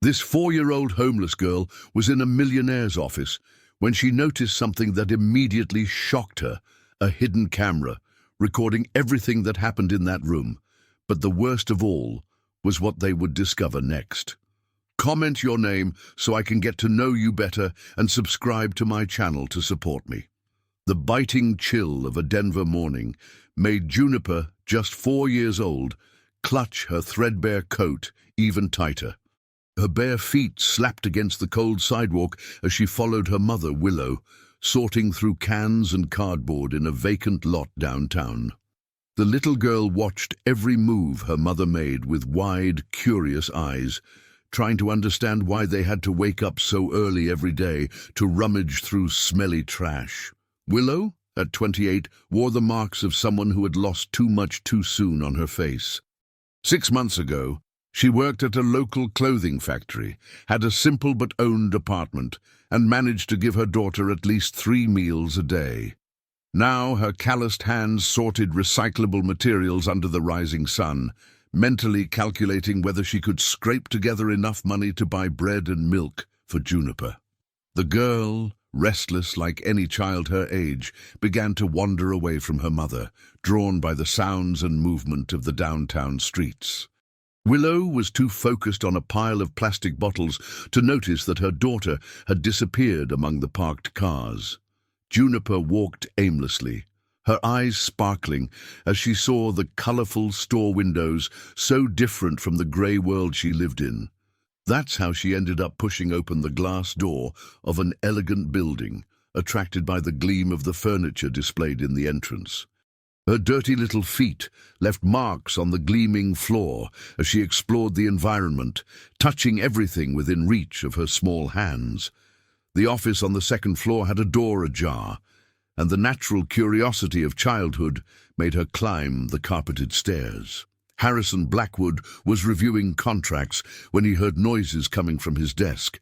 This 4-year-old homeless girl was in a millionaire's office when she noticed something that immediately shocked her: a hidden camera, recording everything that happened in that room. But the worst of all was what they would discover next. Comment your name so I can get to know you better, and subscribe to my channel to support me. The biting chill of a Denver morning made Juniper, just 4 years old, clutch her threadbare coat even tighter. Her bare feet slapped against the cold sidewalk as she followed her mother, Willow, sorting through cans and cardboard in a vacant lot downtown. The little girl watched every move her mother made with wide, curious eyes, trying to understand why they had to wake up so early every day to rummage through smelly trash. Willow, at 28, wore the marks of someone who had lost too much too soon on her face. 6 months ago, she worked at a local clothing factory, had a simple but owned apartment, and managed to give her daughter at least 3 meals a day. Now her calloused hands sorted recyclable materials under the rising sun, mentally calculating whether she could scrape together enough money to buy bread and milk for Juniper. The girl, restless like any child her age, began to wander away from her mother, drawn by the sounds and movement of the downtown streets. Willow was too focused on a pile of plastic bottles to notice that her daughter had disappeared among the parked cars. Juniper walked aimlessly, her eyes sparkling as she saw the colorful store windows, so different from the gray world she lived in. That's how she ended up pushing open the glass door of an elegant building, attracted by the gleam of the furniture displayed in the entrance. Her dirty little feet left marks on the gleaming floor as she explored the environment, touching everything within reach of her small hands. The office on the second floor had a door ajar, and the natural curiosity of childhood made her climb the carpeted stairs. Harrison Blackwood was reviewing contracts when he heard noises coming from his desk.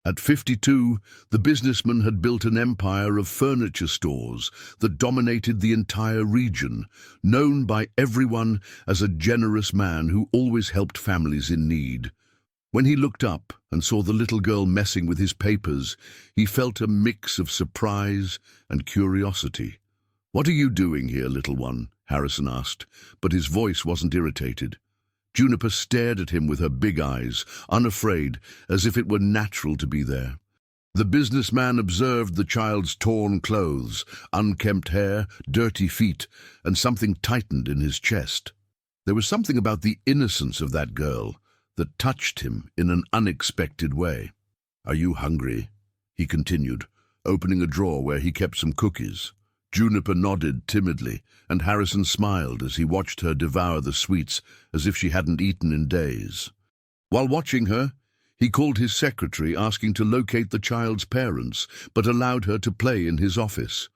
At 52, the businessman had built an empire of furniture stores that dominated the entire region, known by everyone as a generous man who always helped families in need. When he looked up and saw the little girl messing with his papers, he felt a mix of surprise and curiosity. "What are you doing here, little one?" Harrison asked, but his voice wasn't irritated. Juniper stared at him with her big eyes, unafraid, as if it were natural to be there. The businessman observed the child's torn clothes, unkempt hair, dirty feet, and something tightened in his chest. There was something about the innocence of that girl that touched him in an unexpected way. "Are you hungry?" he continued, opening a drawer where he kept some cookies. Juniper nodded timidly, and Harrison smiled as he watched her devour the sweets as if she hadn't eaten in days. While watching her, he called his secretary asking to locate the child's parents, but allowed her to play in his office.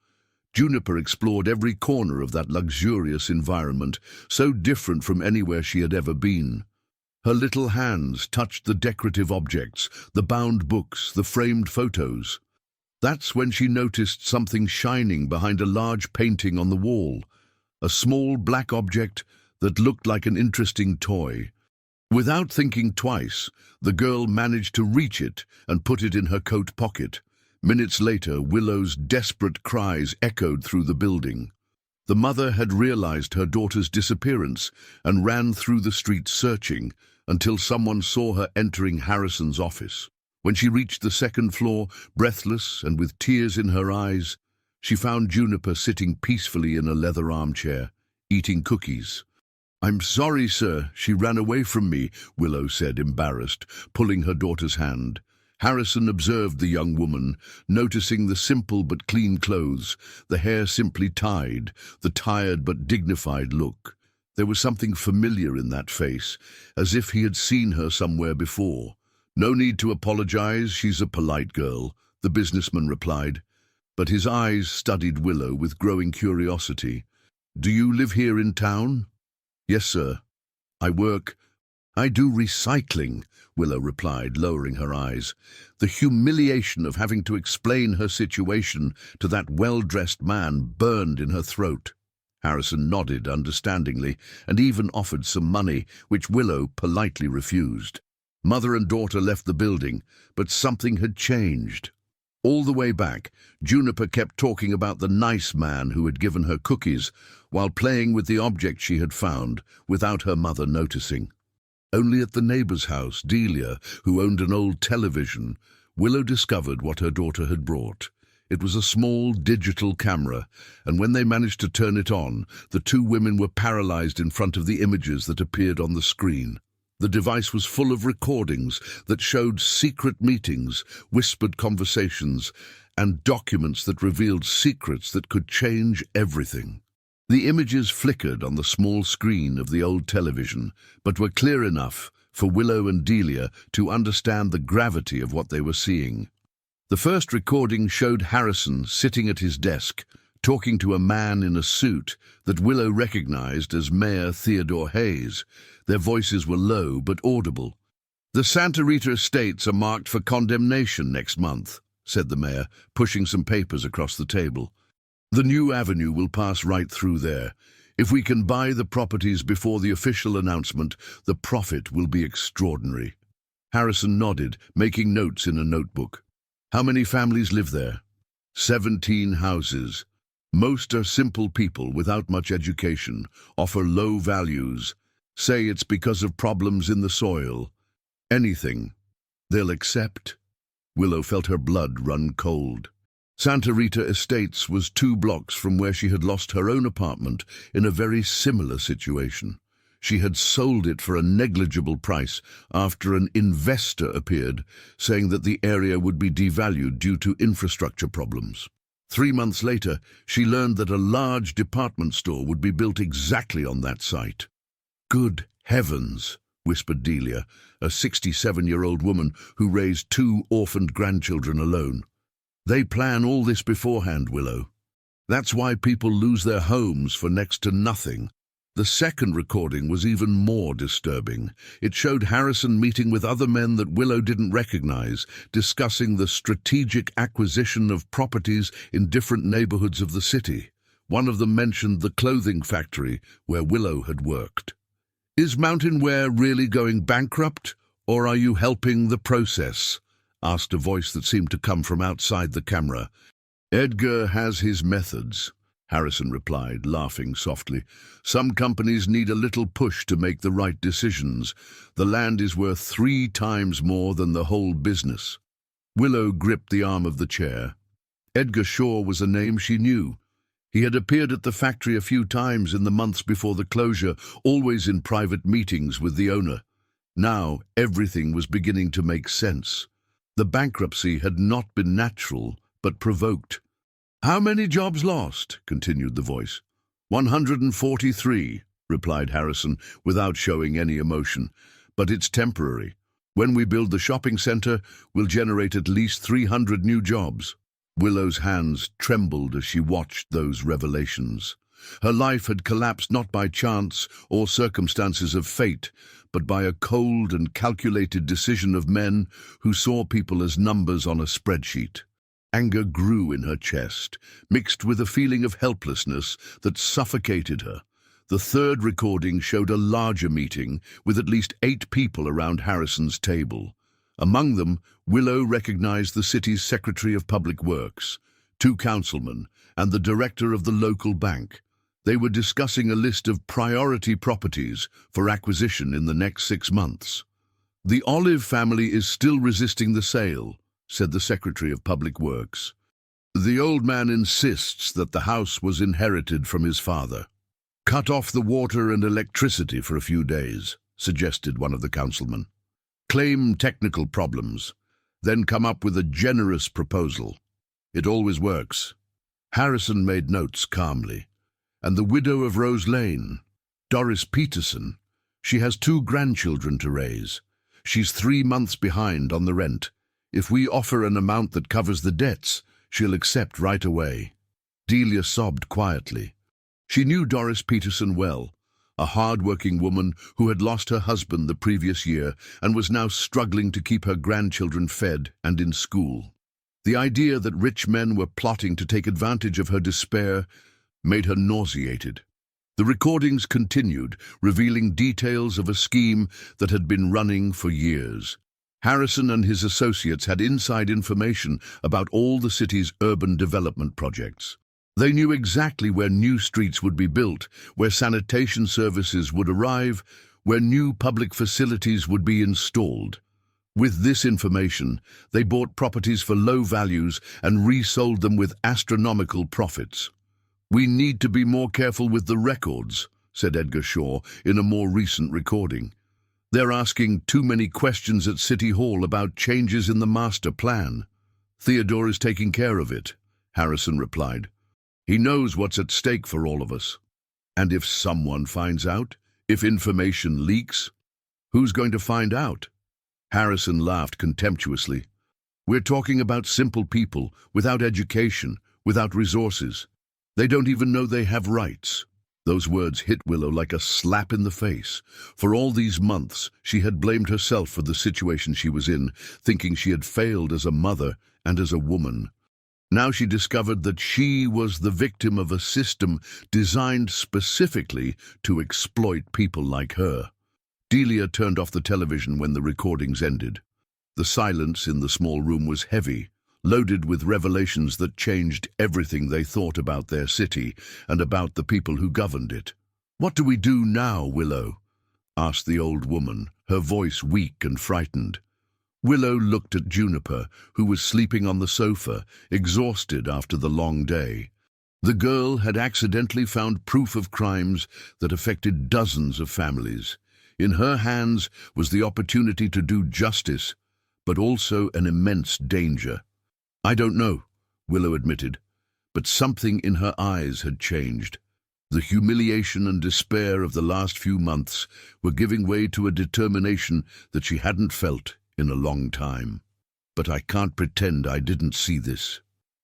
Juniper explored every corner of that luxurious environment, so different from anywhere she had ever been. Her little hands touched the decorative objects, the bound books, the framed photos. That's when she noticed something shining behind a large painting on the wall, a small black object that looked like an interesting toy. Without thinking twice, the girl managed to reach it and put it in her coat pocket. Minutes later, Willow's desperate cries echoed through the building. The mother had realized her daughter's disappearance and ran through the streets searching until someone saw her entering Harrison's office. When she reached the second floor, breathless and with tears in her eyes, she found Juniper sitting peacefully in a leather armchair, eating cookies. "I'm sorry, sir, she ran away from me," Willow said, embarrassed, pulling her daughter's hand. Harrison observed the young woman, noticing the simple but clean clothes, the hair simply tied, the tired but dignified look. There was something familiar in that face, as if he had seen her somewhere before. "No need to apologize, she's a polite girl," the businessman replied, but his eyes studied Willow with growing curiosity. "Do you live here in town?" "Yes, sir. I do recycling," Willow replied, lowering her eyes. The humiliation of having to explain her situation to that well-dressed man burned in her throat. Harrison nodded understandingly and even offered some money, which Willow politely refused. Mother and daughter left the building, but something had changed. All the way back, Juniper kept talking about the nice man who had given her cookies while playing with the object she had found without her mother noticing. Only at the neighbor's house, Delia, who owned an old television, Willow discovered what her daughter had brought. It was a small digital camera, and when they managed to turn it on, the two women were paralyzed in front of the images that appeared on the screen. The device was full of recordings that showed secret meetings, whispered conversations, and documents that revealed secrets that could change everything. The images flickered on the small screen of the old television, but were clear enough for Willow and Delia to understand the gravity of what they were seeing. The first recording showed Harrison sitting at his desk, talking to a man in a suit that Willow recognized as Mayor Theodore Hayes. Their voices were low but audible. "The Santa Rita estates are marked for condemnation next month," said the mayor, pushing some papers across the table. "The new avenue will pass right through there. If we can buy the properties before the official announcement, the profit will be extraordinary." Harrison nodded, making notes in a notebook. "How many families live there?" 17 houses. Most are simple people without much education, offer low values, say it's because of problems in the soil. Anything. They'll accept." Willow felt her blood run cold. Santa Rita Estates was 2 blocks from where she had lost her own apartment in a very similar situation. She had sold it for a negligible price after an investor appeared, saying that the area would be devalued due to infrastructure problems. 3 months later, she learned that a large department store would be built exactly on that site. "Good heavens," whispered Delia, a 67-year-old woman who raised 2 orphaned grandchildren alone. "They plan all this beforehand, Willow. That's why people lose their homes for next to nothing." The second recording was even more disturbing. It showed Harrison meeting with other men that Willow didn't recognize, discussing the strategic acquisition of properties in different neighborhoods of the city. One of them mentioned the clothing factory where Willow had worked. "Is Mountain Wear really going bankrupt, or are you helping the process?" asked a voice that seemed to come from outside the camera. "Edgar has his methods," Harrison replied, laughing softly. "Some companies need a little push to make the right decisions. The land is worth 3 times more than the whole business." Willow gripped the arm of the chair. Edgar Shaw was a name she knew. He had appeared at the factory a few times in the months before the closure, always in private meetings with the owner. Now everything was beginning to make sense. The bankruptcy had not been natural, but provoked. "How many jobs lost?" continued the voice. 143, replied Harrison, without showing any emotion. "But it's temporary. When we build the shopping center, we'll generate at least 300 new jobs." Willow's hands trembled as she watched those revelations. Her life had collapsed not by chance or circumstances of fate, but by a cold and calculated decision of men who saw people as numbers on a spreadsheet. Anger grew in her chest, mixed with a feeling of helplessness that suffocated her. The third recording showed a larger meeting with at least 8 people around Harrison's table. Among them, Willow recognized the city's Secretary of Public Works, 2 councilmen, and the director of the local bank. They were discussing a list of priority properties for acquisition in the next 6 months. "The Olive family is still resisting the sale," said the Secretary of Public Works. "The old man insists that the house was inherited from his father." "Cut off the water and electricity for a few days," suggested one of the councilmen. "Claim technical problems, then come up with a generous proposal. It always works." Harrison made notes calmly. "And the widow of Rose Lane, Doris Peterson, she has 2 grandchildren to raise. She's 3 months behind on the rent. If we offer an amount that covers the debts, she'll accept right away." Delia sobbed quietly. She knew Doris Peterson well, a hard-working woman who had lost her husband the previous year and was now struggling to keep her grandchildren fed and in school. The idea that rich men were plotting to take advantage of her despair made her nauseated. The recordings continued, revealing details of a scheme that had been running for years. Harrison and his associates had inside information about all the city's urban development projects. They knew exactly where new streets would be built, where sanitation services would arrive, where new public facilities would be installed. With this information, they bought properties for low values and resold them with astronomical profits. "We need to be more careful with the records," said Edgar Shaw in a more recent recording. "They're asking too many questions at City Hall about changes in the master plan." "Theodore is taking care of it," Harrison replied. "He knows what's at stake for all of us. And if someone finds out, if information leaks, who's going to find out?" Harrison laughed contemptuously. "We're talking about simple people, without education, without resources. They don't even know they have rights." Those words hit Willow like a slap in the face. For all these months, she had blamed herself for the situation she was in, thinking she had failed as a mother and as a woman. Now she discovered that she was the victim of a system designed specifically to exploit people like her. Delia turned off the television when the recordings ended. The silence in the small room was heavy, loaded with revelations that changed everything they thought about their city and about the people who governed it. "What do we do now, Willow?" asked the old woman, her voice weak and frightened. Willow looked at Juniper, who was sleeping on the sofa, exhausted after the long day. The girl had accidentally found proof of crimes that affected dozens of families. In her hands was the opportunity to do justice, but also an immense danger. "I don't know," Willow admitted, but something in her eyes had changed. The humiliation and despair of the last few months were giving way to a determination that she hadn't felt in a long time. "But I can't pretend I didn't see this."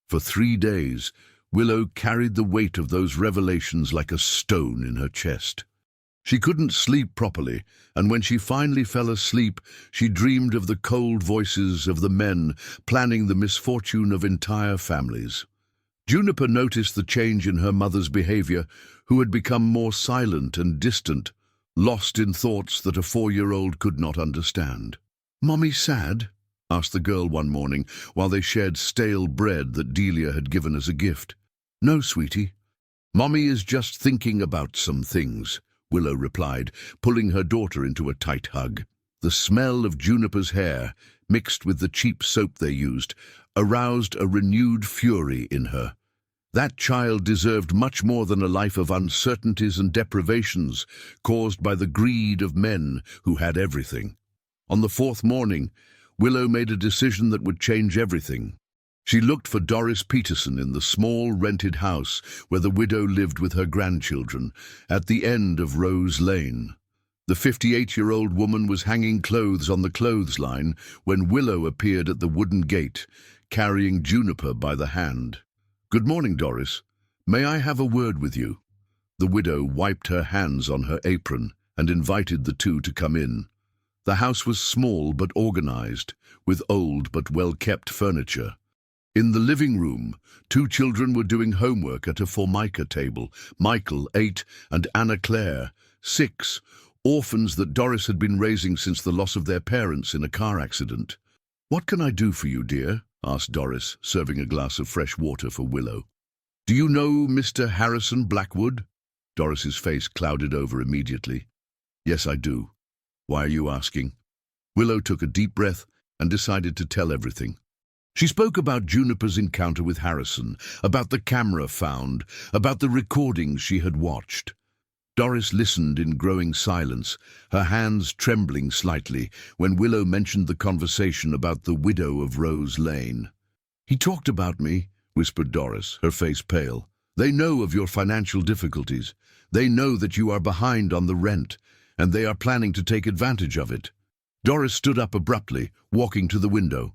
For 3 days, Willow carried the weight of those revelations like a stone in her chest. She couldn't sleep properly, and when she finally fell asleep, she dreamed of the cold voices of the men planning the misfortune of entire families. Juniper noticed the change in her mother's behavior, who had become more silent and distant, lost in thoughts that a 4-year-old could not understand. "Mommy sad?" asked the girl one morning while they shared stale bread that Delia had given as a gift. "No, sweetie. Mommy is just thinking about some things," Willow replied, pulling her daughter into a tight hug. The smell of Juniper's hair, mixed with the cheap soap they used, aroused a renewed fury in her. That child deserved much more than a life of uncertainties and deprivations caused by the greed of men who had everything. On the 4th morning, Willow made a decision that would change everything. She looked for Doris Peterson in the small rented house where the widow lived with her grandchildren, at the end of Rose Lane. The 58-year-old woman was hanging clothes on the clothesline when Willow appeared at the wooden gate, carrying Juniper by the hand. "Good morning, Doris. May I have a word with you?" The widow wiped her hands on her apron and invited the two to come in. The house was small but organized, with old but well-kept furniture. In the living room, 2 children were doing homework at a formica table, Michael, 8, and Anna Claire, 6, orphans that Doris had been raising since the loss of their parents in a car accident. "What can I do for you, dear?" asked Doris, serving a glass of fresh water for Willow. "Do you know Mr. Harrison Blackwood?" Doris's face clouded over immediately. "Yes, I do. Why are you asking?" Willow took a deep breath and decided to tell everything. She spoke about Juniper's encounter with Harrison, about the camera found, about the recordings she had watched. Doris listened in growing silence, her hands trembling slightly when Willow mentioned the conversation about the widow of Rose Lane. "He talked about me," whispered Doris, her face pale. "They know of your financial difficulties. They know that you are behind on the rent, and they are planning to take advantage of it." Doris stood up abruptly, walking to the window.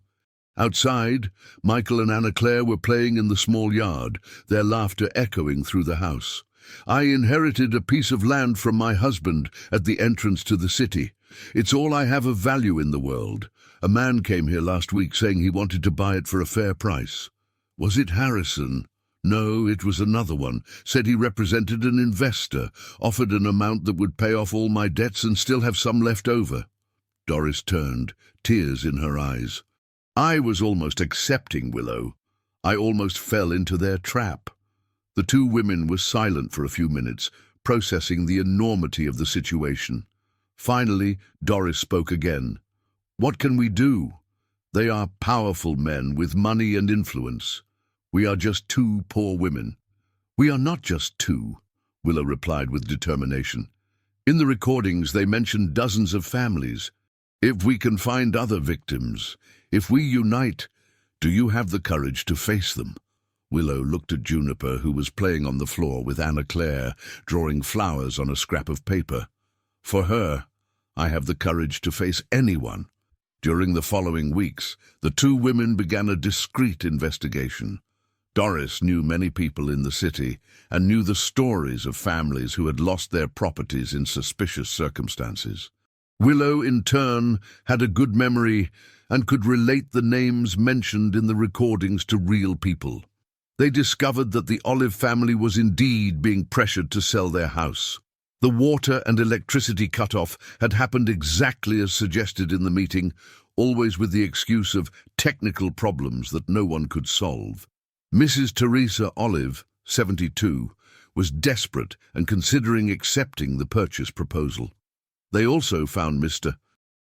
Outside, Michael and Anna Claire were playing in the small yard, their laughter echoing through the house. "I inherited a piece of land from my husband at the entrance to the city. It's all I have of value in the world. A man came here last week saying he wanted to buy it for a fair price." "Was it Harrison?" No, it was another one. Said he represented an investor, offered an amount that would pay off all my debts and still have some left over. Doris turned, tears in her eyes. I was almost accepting, Willow. I almost fell into their trap. The two women were silent for a few minutes, processing the enormity of the situation. Finally, Doris spoke again. What can we do? They are powerful men with money and influence. We are just two poor women. We are not just two, Willow replied with determination. In the recordings, they mentioned dozens of families. If we can find other victims, if we unite, do you have the courage to face them? Willow looked at Juniper, who was playing on the floor with Anna Claire, drawing flowers on a scrap of paper. For her, I have the courage to face anyone. During the following weeks, the two women began a discreet investigation. Doris knew many people in the city and knew the stories of families who had lost their properties in suspicious circumstances. Willow, in turn, had a good memory and could relate the names mentioned in the recordings to real people. They discovered that the Olive family was indeed being pressured to sell their house. The water and electricity cut-off had happened exactly as suggested in the meeting, always with the excuse of technical problems that no one could solve. Mrs. Teresa Olive, 72, was desperate and considering accepting the purchase proposal. They also found Mr.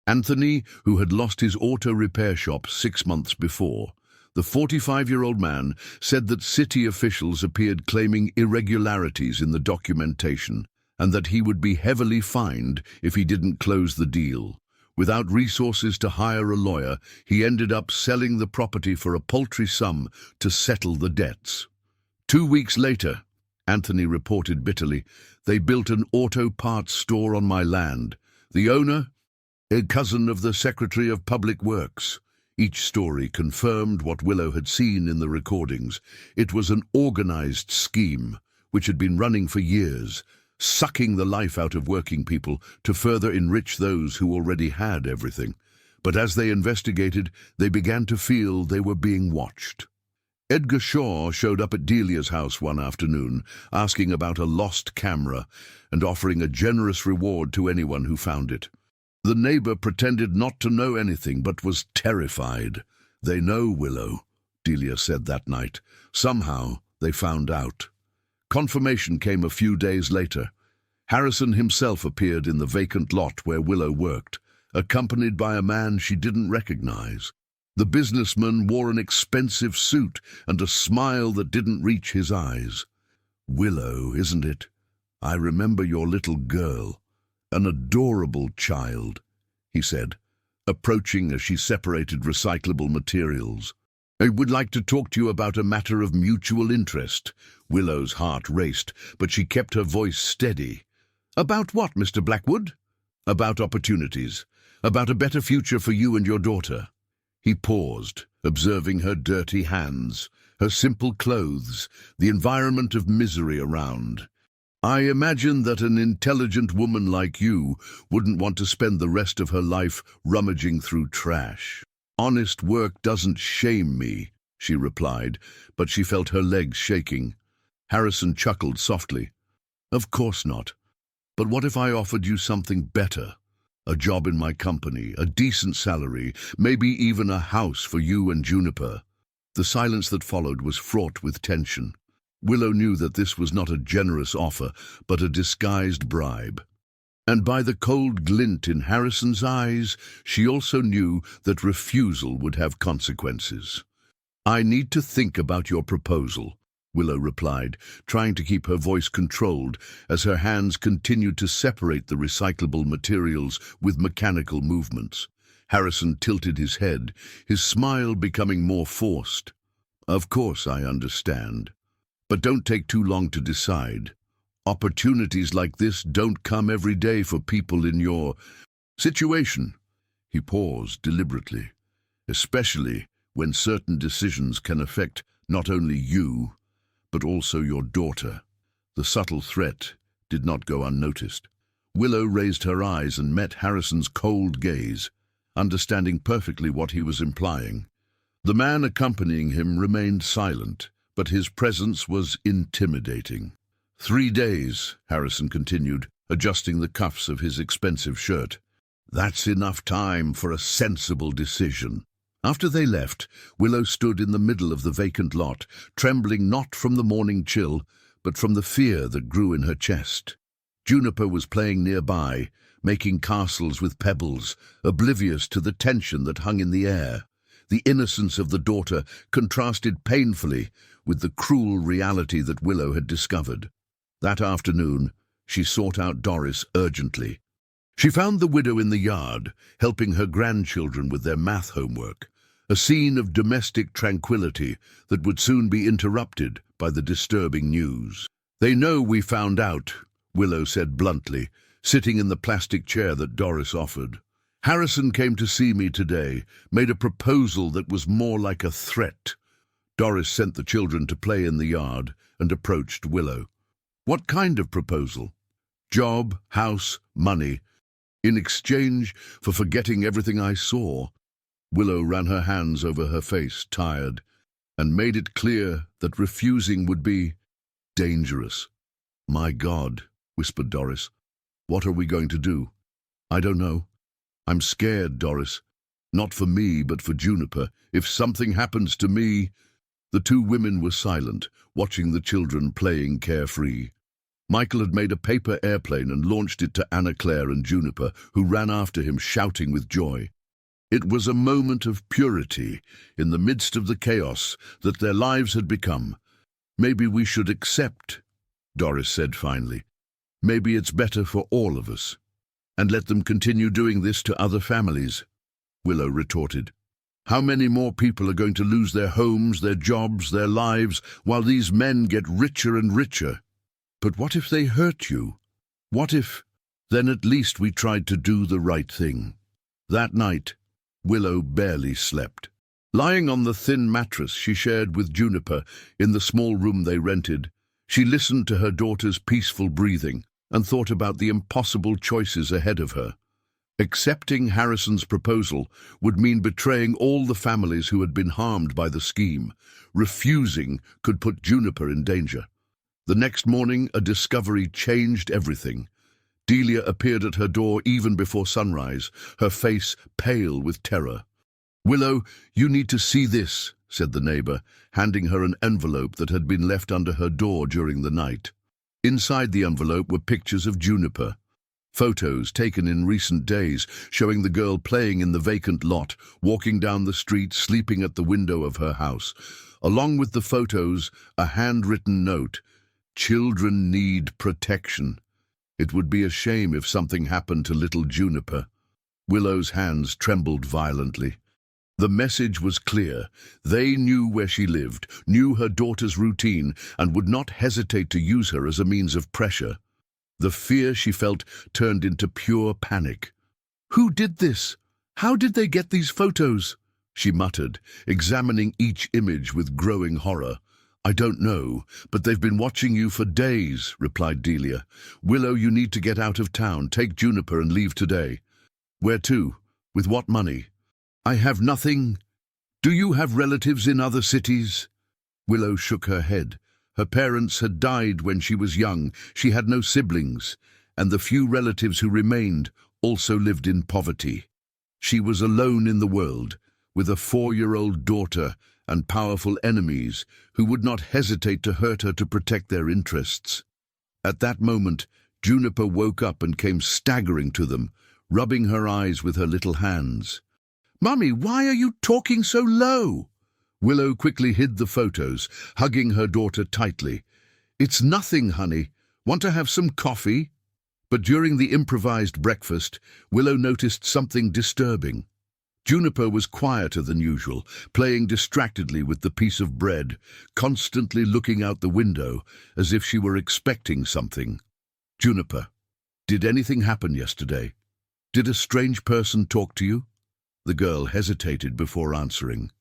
Anthony, who had lost his auto repair shop 6 months before. The 45-year-old man said that city officials appeared claiming irregularities in the documentation and that he would be heavily fined if he didn't close the deal. Without resources to hire a lawyer, he ended up selling the property for a paltry sum to settle the debts. 2 weeks later, Anthony reported bitterly, they built an auto parts store on my land. The owner, a cousin of the Secretary of Public Works. Each story confirmed what Willow had seen in the recordings. It was an organized scheme, which had been running for years, sucking the life out of working people to further enrich those who already had everything. But as they investigated, they began to feel they were being watched. Edgar Shaw showed up at Delia's house one afternoon, asking about a lost camera and offering a generous reward to anyone who found it. The neighbor pretended not to know anything, but was terrified. They know, Willow, Delia said that night. Somehow they found out. Confirmation came a few days later. Harrison himself appeared in the vacant lot where Willow worked, accompanied by a man she didn't recognize. The businessman wore an expensive suit and a smile that didn't reach his eyes. Willow, isn't it? I remember your little girl. An adorable child, he said, approaching as she separated recyclable materials. I would like to talk to you about a matter of mutual interest. Willow's heart raced, but she kept her voice steady. About what, Mr. Blackwood? About opportunities. About a better future for you and your daughter. He paused, observing her dirty hands, her simple clothes, the environment of misery around. I imagine that an intelligent woman like you wouldn't want to spend the rest of her life rummaging through trash. Honest work doesn't shame me, she replied, but she felt her legs shaking. Harrison chuckled softly. Of course not. But what if I offered you something better? A job in my company, a decent salary, maybe even a house for you and Juniper. The silence that followed was fraught with tension. Willow knew that this was not a generous offer, but a disguised bribe. And by the cold glint in Harrison's eyes, she also knew that refusal would have consequences. I need to think about your proposal, Willow replied, trying to keep her voice controlled as her hands continued to separate the recyclable materials with mechanical movements. Harrison tilted his head, his smile becoming more forced. Of course I understand. But don't take too long to decide. Opportunities like this don't come every day for people in your situation. He paused deliberately, especially when certain decisions can affect not only you, but also your daughter. The subtle threat did not go unnoticed. Willow raised her eyes and met Harrison's cold gaze, understanding perfectly what he was implying. The man accompanying him remained silent, but his presence was intimidating. 3 days, Harrison continued, adjusting the cuffs of his expensive shirt. That's enough time for a sensible decision. After they left, Willow stood in the middle of the vacant lot, trembling not from the morning chill, but from the fear that grew in her chest. Juniper was playing nearby, making castles with pebbles, oblivious to the tension that hung in the air. The innocence of the daughter contrasted painfully with the cruel reality that Willow had discovered. That afternoon, she sought out Doris urgently. She found the widow in the yard, helping her grandchildren with their math homework, a scene of domestic tranquility that would soon be interrupted by the disturbing news. "They know we found out," Willow said bluntly, sitting in the plastic chair that Doris offered. "Harrison came to see me today, made a proposal that was more like a threat." Doris sent the children to play in the yard and approached Willow. "What kind of proposal?" "Job, house, money. In exchange for forgetting everything I saw." Willow ran her hands over her face, tired, and made it clear that refusing would be dangerous. "My God," whispered Doris. "What are we going to do?" "I don't know. I'm scared, Doris. Not for me, but for Juniper. If something happens to me—" The two women were silent, watching the children playing carefree. Michael had made a paper airplane and launched it to Anna Claire and Juniper, who ran after him, shouting with joy. It was a moment of purity, in the midst of the chaos that their lives had become. "Maybe we should accept," Doris said finally. "Maybe it's better for all of us." "And let them continue doing this to other families," Willow retorted. "How many more people are going to lose their homes, their jobs, their lives, while these men get richer and richer? But what if they hurt you? What if— Then at least we tried to do the right thing." That night, Willow barely slept. Lying on the thin mattress she shared with Juniper in the small room they rented, she listened to her daughter's peaceful breathing and thought about the impossible choices ahead of her. Accepting Harrison's proposal would mean betraying all the families who had been harmed by the scheme. Refusing could put Juniper in danger. The next morning, a discovery changed everything. Delia appeared at her door even before sunrise, her face pale with terror. "Willow, you need to see this," said the neighbor, handing her an envelope that had been left under her door during the night. Inside the envelope were pictures of Juniper. Photos taken in recent days, showing the girl playing in the vacant lot, walking down the street, sleeping at the window of her house. Along with the photos, a handwritten note: "Children need protection. It would be a shame if something happened to little Juniper." Willow's hands trembled violently. The message was clear. They knew where she lived, knew her daughter's routine, and would not hesitate to use her as a means of pressure. The fear she felt turned into pure panic. "Who did this? How did they get these photos?" she muttered, examining each image with growing horror. "I don't know, but they've been watching you for days," replied Delia. "Willow, you need to get out of town. Take Juniper and leave today." "Where to? With what money?" "I have nothing." "Do you have relatives in other cities?" Willow shook her head. Her parents had died when she was young. She had no siblings, and the few relatives who remained also lived in poverty. She was alone in the world, with a 4-year-old daughter and powerful enemies who would not hesitate to hurt her to protect their interests. At that moment, Juniper woke up and came staggering to them, rubbing her eyes with her little hands. "Mummy, why are you talking so low?" Willow quickly hid the photos, hugging her daughter tightly. "It's nothing, honey. Want to have some coffee?" But during the improvised breakfast, Willow noticed something disturbing. Juniper was quieter than usual, playing distractedly with the piece of bread, constantly looking out the window as if she were expecting something. "Juniper, did anything happen yesterday? Did a strange person talk to you?" The girl hesitated before answering.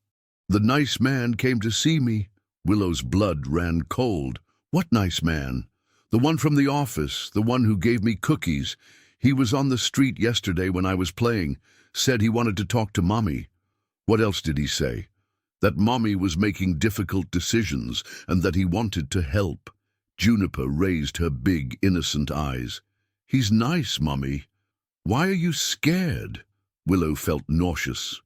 "The nice man came to see me." Willow's blood ran cold. "What nice man?" "The one from the office, the one who gave me cookies. He was on the street yesterday when I was playing. Said he wanted to talk to Mommy." "What else did he say?" that Mommy was making difficult decisions and that he wanted to help. Juniper raised her big, innocent eyes. "He's nice, Mommy. Why are you scared?" Willow felt nauseous.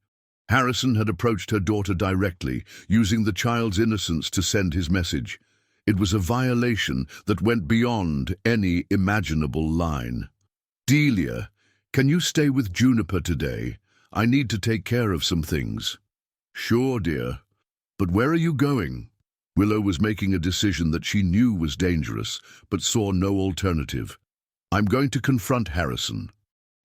Harrison had approached her daughter directly, using the child's innocence to send his message. It was a violation that went beyond any imaginable line. "Delia, can you stay with Juniper today? I need to take care of some things." "Sure, dear. But where are you going?" Willow was making a decision that she knew was dangerous, but saw no alternative. "I'm going to confront Harrison.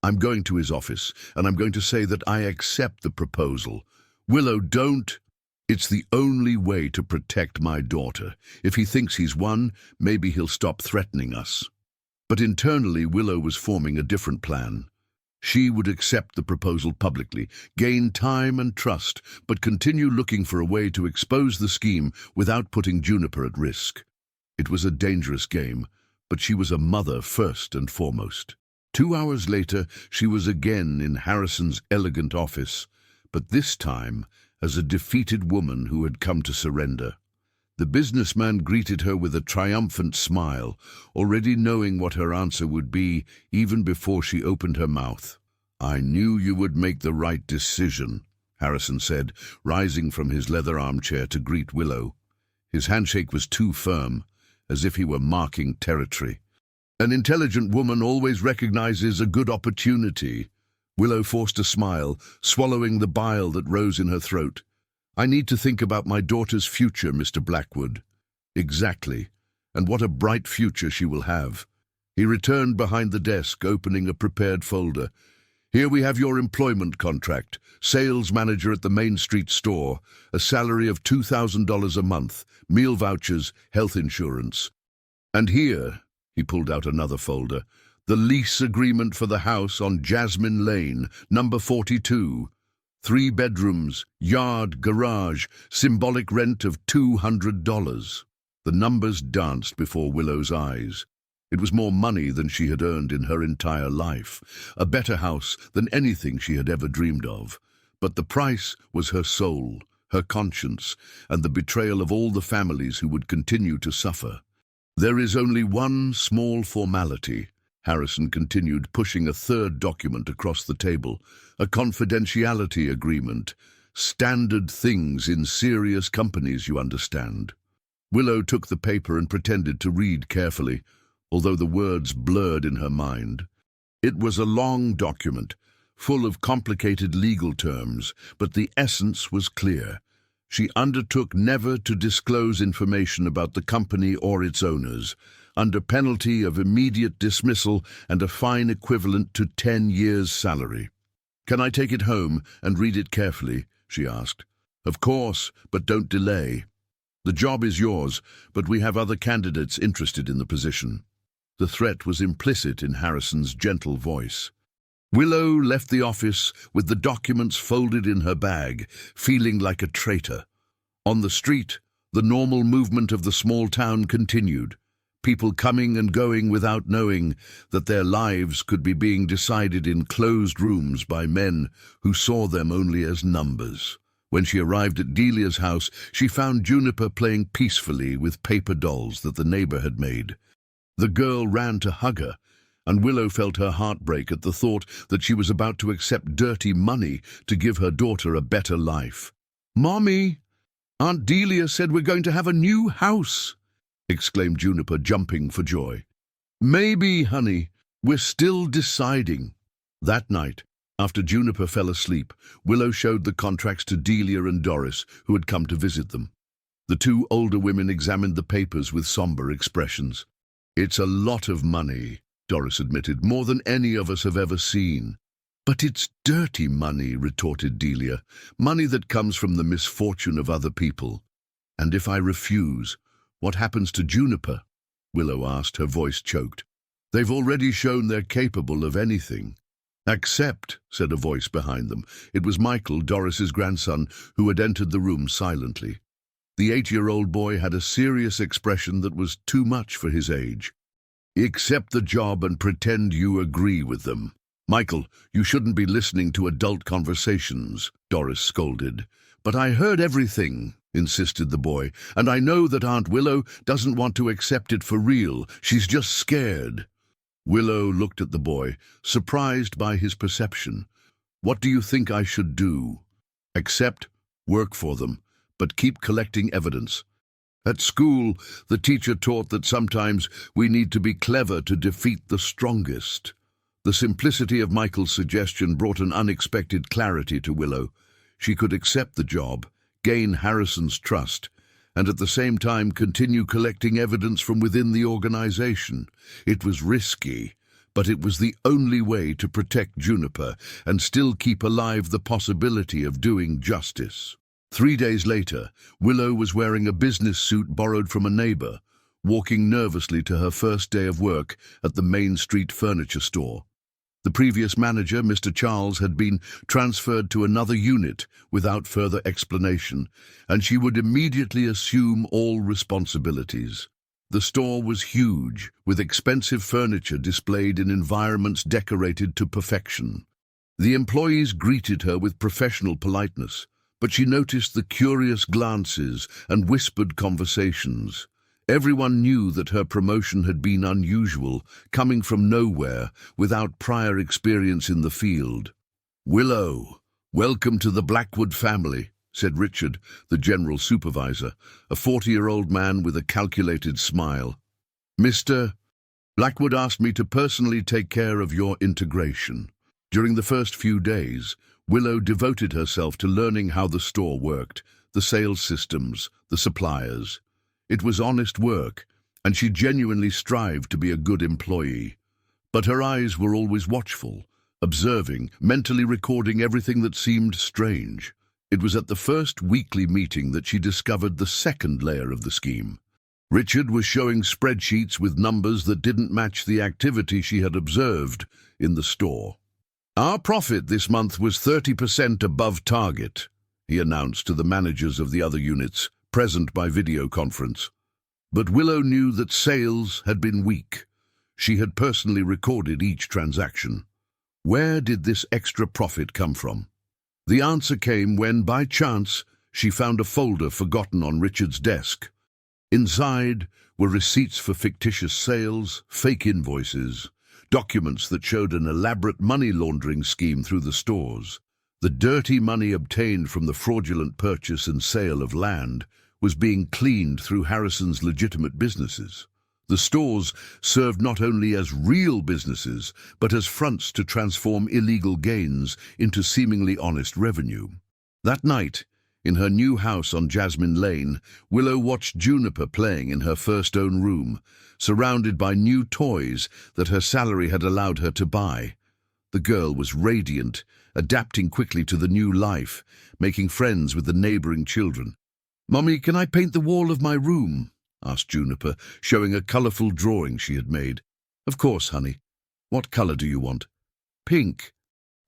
I'm going to his office, and I'm going to say that I accept the proposal." "Willow, don't." "It's the only way to protect my daughter. If he thinks he's won, maybe he'll stop threatening us." But internally, Willow was forming a different plan. She would accept the proposal publicly, gain time and trust, but continue looking for a way to expose the scheme without putting Juniper at risk. It was a dangerous game, but she was a mother first and foremost. 2 hours later, she was again in Harrison's elegant office, but this time as a defeated woman who had come to surrender. The businessman greeted her with a triumphant smile, already knowing what her answer would be even before she opened her mouth. "I knew you would make the right decision," Harrison said, rising from his leather armchair to greet Willow. His handshake was too firm, as if he were marking territory. "An intelligent woman always recognizes a good opportunity." Willow forced a smile, swallowing the bile that rose in her throat. "I need to think about my daughter's future, Mr. Blackwood." "Exactly. And what a bright future she will have." He returned behind the desk, opening a prepared folder. "Here we have your employment contract, sales manager at the Main Street store, a salary of $2,000 a month, meal vouchers, health insurance. And here," he pulled out another folder, "the lease agreement for the house on Jasmine Lane, number 42. 3 bedrooms, yard, garage, symbolic rent of $200. The numbers danced before Willow's eyes. It was more money than she had earned in her entire life, a better house than anything she had ever dreamed of. But the price was her soul, her conscience, and the betrayal of all the families who would continue to suffer. "There is only one small formality," Harrison continued, pushing a third document across the table, "a confidentiality agreement. Standard things in serious companies, you understand." Willow took the paper and pretended to read carefully, although the words blurred in her mind. It was a long document, full of complicated legal terms, but the essence was clear. She undertook never to disclose information about the company or its owners, under penalty of immediate dismissal and a fine equivalent to 10 years' salary. "Can I take it home and read it carefully?" she asked. "Of course, but don't delay. The job is yours, but we have other candidates interested in the position." The threat was implicit in Harrison's gentle voice. Willow left the office with the documents folded in her bag, feeling like a traitor. On the street, the normal movement of the small town continued, people coming and going without knowing that their lives could be being decided in closed rooms by men who saw them only as numbers. When she arrived at Delia's house, she found Juniper playing peacefully with paper dolls that the neighbor had made. The girl ran to hug her, and Willow felt her heart break at the thought that she was about to accept dirty money to give her daughter a better life. "Mommy, Aunt Delia said we're going to have a new house," exclaimed Juniper, jumping for joy. "Maybe, honey. We're still deciding." That night, after Juniper fell asleep, Willow showed the contracts to Delia and Doris, who had come to visit them. The 2 older women examined the papers with somber expressions. "It's a lot of money," Doris admitted, "more than any of us have ever seen." "But it's dirty money," retorted Delia, "money that comes from the misfortune of other people." "And if I refuse, what happens to Juniper?" Willow asked, her voice choked. "They've already shown they're capable of anything." "Accept," said a voice behind them. It was Michael, Doris's grandson, who had entered the room silently. The 8-year-old boy had a serious expression that was too much for his age. "Accept the job and pretend you agree with them." "Michael, you shouldn't be listening to adult conversations," Doris scolded. "But I heard everything," insisted the boy, "and I know that Aunt Willow doesn't want to accept it for real. She's just scared." Willow looked at the boy, surprised by his perception. "What do you think I should do?" "Accept, work for them, but keep collecting evidence. At school, the teacher taught that sometimes we need to be clever to defeat the strongest." The simplicity of Michael's suggestion brought an unexpected clarity to Willow. She could accept the job, gain Harrison's trust, and at the same time continue collecting evidence from within the organization. It was risky, but it was the only way to protect Juniper and still keep alive the possibility of doing justice. 3 days later, Willow was wearing a business suit borrowed from a neighbor, walking nervously to her first day of work at the Main Street furniture store. The previous manager, Mr. Charles, had been transferred to another unit without further explanation, and she would immediately assume all responsibilities. The store was huge, with expensive furniture displayed in environments decorated to perfection. The employees greeted her with professional politeness, but she noticed the curious glances and whispered conversations. Everyone knew that her promotion had been unusual, coming from nowhere, without prior experience in the field. "Willow, welcome to the Blackwood family," said Richard, the general supervisor, a 40-year-old man with a calculated smile. "Mr. Blackwood asked me to personally take care of your integration." During the first few days, Willow devoted herself to learning how the store worked, the sales systems, the suppliers. It was honest work, and she genuinely strived to be a good employee. But her eyes were always watchful, observing, mentally recording everything that seemed strange. It was at the first weekly meeting that she discovered the second layer of the scheme. Richard was showing spreadsheets with numbers that didn't match the activity she had observed in the store. "Our profit this month was 30% above target," he announced to the managers of the other units, present by video conference. But Willow knew that sales had been weak. She had personally recorded each transaction. Where did this extra profit come from? The answer came when, by chance, she found a folder forgotten on Richard's desk. Inside were receipts for fictitious sales, fake invoices, documents that showed an elaborate money laundering scheme through the stores. The dirty money obtained from the fraudulent purchase and sale of land was being cleaned through Harrison's legitimate businesses. The stores served not only as real businesses, but as fronts to transform illegal gains into seemingly honest revenue. That night, in her new house on Jasmine Lane, Willow watched Juniper playing in her first own room, surrounded by new toys that her salary had allowed her to buy. The girl was radiant, adapting quickly to the new life, making friends with the neighboring children. "Mommy, can I paint the wall of my room?" asked Juniper, showing a colorful drawing she had made. "Of course, honey. What color do you want?" "Pink,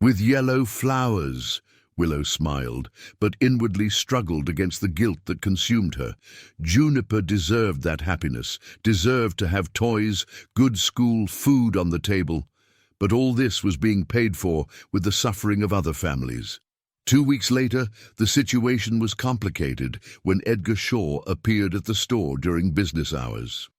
with yellow flowers." Willow smiled, but inwardly struggled against the guilt that consumed her. Juniper deserved that happiness, deserved to have toys, good school, food on the table. But all this was being paid for with the suffering of other families. 2 weeks later, the situation was complicated when Edgar Shaw appeared at the store during business hours.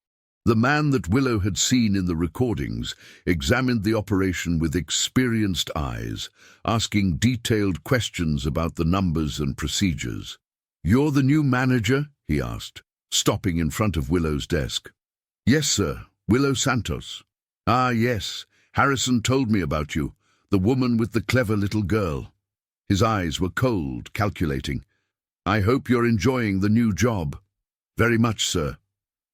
The man that Willow had seen in the recordings examined the operation with experienced eyes, asking detailed questions about the numbers and procedures. "You're the new manager?" he asked, stopping in front of Willow's desk. "Yes, sir. Willow Santos." "Ah, yes. Harrison told me about you, the woman with the clever little girl." His eyes were cold, calculating. "I hope you're enjoying the new job." "Very much, sir."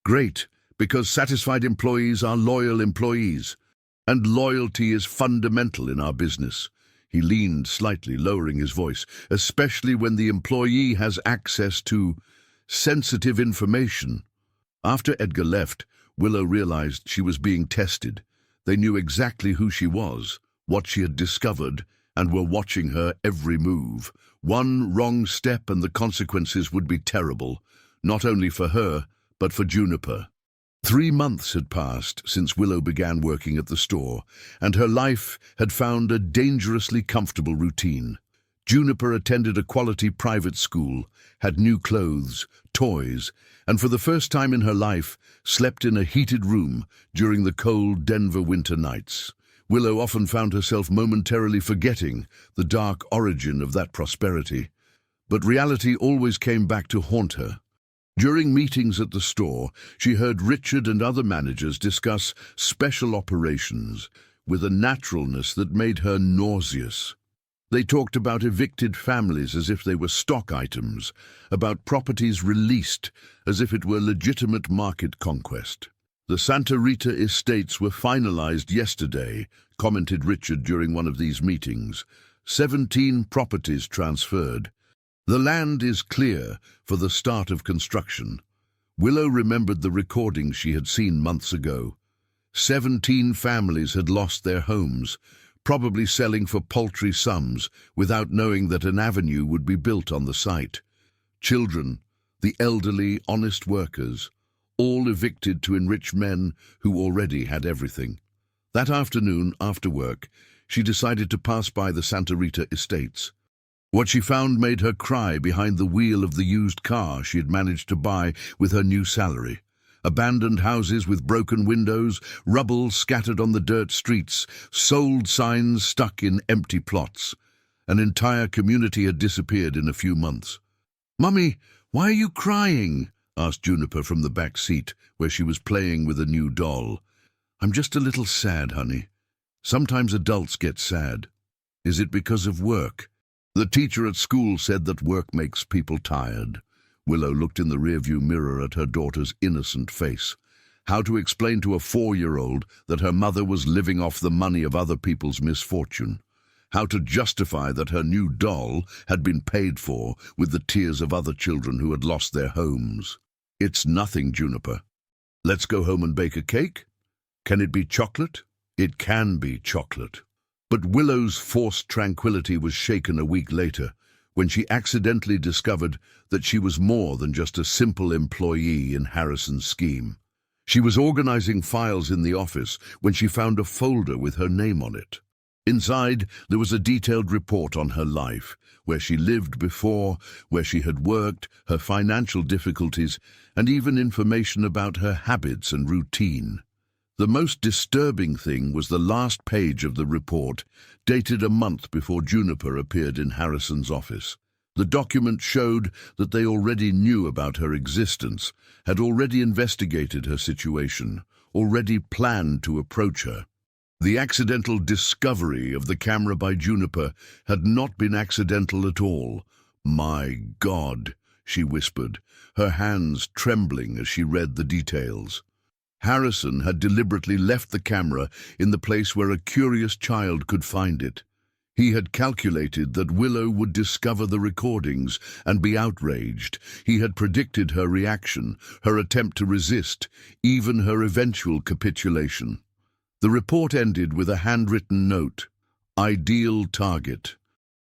"Great, because satisfied employees are loyal employees, and loyalty is fundamental in our business." He leaned slightly, lowering his voice, "especially when the employee has access to sensitive information." After Edgar left, Willow realized she was being tested. They knew exactly who she was, what she had discovered, and were watching her every move. One wrong step and the consequences would be terrible, not only for her, but for Juniper. 3 months had passed since Willow began working at the store, and her life had found a dangerously comfortable routine. Juniper attended a quality private school, had new clothes, toys, and for the first time in her life, slept in a heated room during the cold Denver winter nights. Willow often found herself momentarily forgetting the dark origin of that prosperity, but reality always came back to haunt her. During meetings at the store, she heard Richard and other managers discuss special operations with a naturalness that made her nauseous. They talked about evicted families as if they were stock items, about properties released as if it were legitimate market conquest. "The Santa Rita estates were finalized yesterday," commented Richard during one of these meetings. 17 properties transferred. "The land is clear for the start of construction." Willow remembered the recordings she had seen months ago. 17 families had lost their homes, probably selling for paltry sums without knowing that an avenue would be built on the site. Children, the elderly, honest workers, all evicted to enrich men who already had everything. That afternoon, after work, she decided to pass by the Santa Rita estates. What she found made her cry behind the wheel of the used car she had managed to buy with her new salary. Abandoned houses with broken windows, rubble scattered on the dirt streets, sold signs stuck in empty plots. An entire community had disappeared in a few months. "Mummy, why are you crying?" asked Juniper from the back seat, where she was playing with a new doll. "I'm just a little sad, honey. Sometimes adults get sad." "Is it because of work?" "The teacher at school said that work makes people tired." Willow looked in the rearview mirror at her daughter's innocent face. How to explain to a 4-year-old that her mother was living off the money of other people's misfortune? How to justify that her new doll had been paid for with the tears of other children who had lost their homes? "It's nothing, Juniper. Let's go home and bake a cake? Can it be chocolate?" "It can be chocolate." But Willow's forced tranquility was shaken a week later, when she accidentally discovered that she was more than just a simple employee in Harrison's scheme. She was organizing files in the office when she found a folder with her name on it. Inside, there was a detailed report on her life, where she lived before, where she had worked, her financial difficulties, and even information about her habits and routine. The most disturbing thing was the last page of the report, dated a month before Juniper appeared in Harrison's office. The document showed that they already knew about her existence, had already investigated her situation, already planned to approach her. The accidental discovery of the camera by Juniper had not been accidental at all. "My God," she whispered, her hands trembling as she read the details. Harrison had deliberately left the camera in the place where a curious child could find it. He had calculated that Willow would discover the recordings and be outraged. He had predicted her reaction, her attempt to resist, even her eventual capitulation. The report ended with a handwritten note: "Ideal target.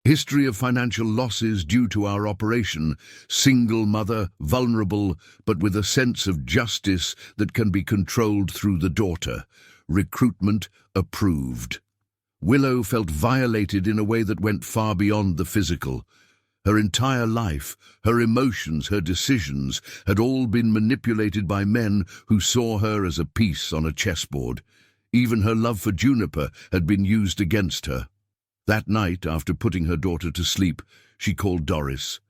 History of financial losses due to our operation. Single mother, vulnerable, but with a sense of justice that can be controlled through the daughter. Recruitment approved." Willow felt violated in a way that went far beyond the physical. Her entire life, her emotions, her decisions had all been manipulated by men who saw her as a piece on a chessboard. Even her love for Juniper had been used against her. That night, after putting her daughter to sleep, she called Doris.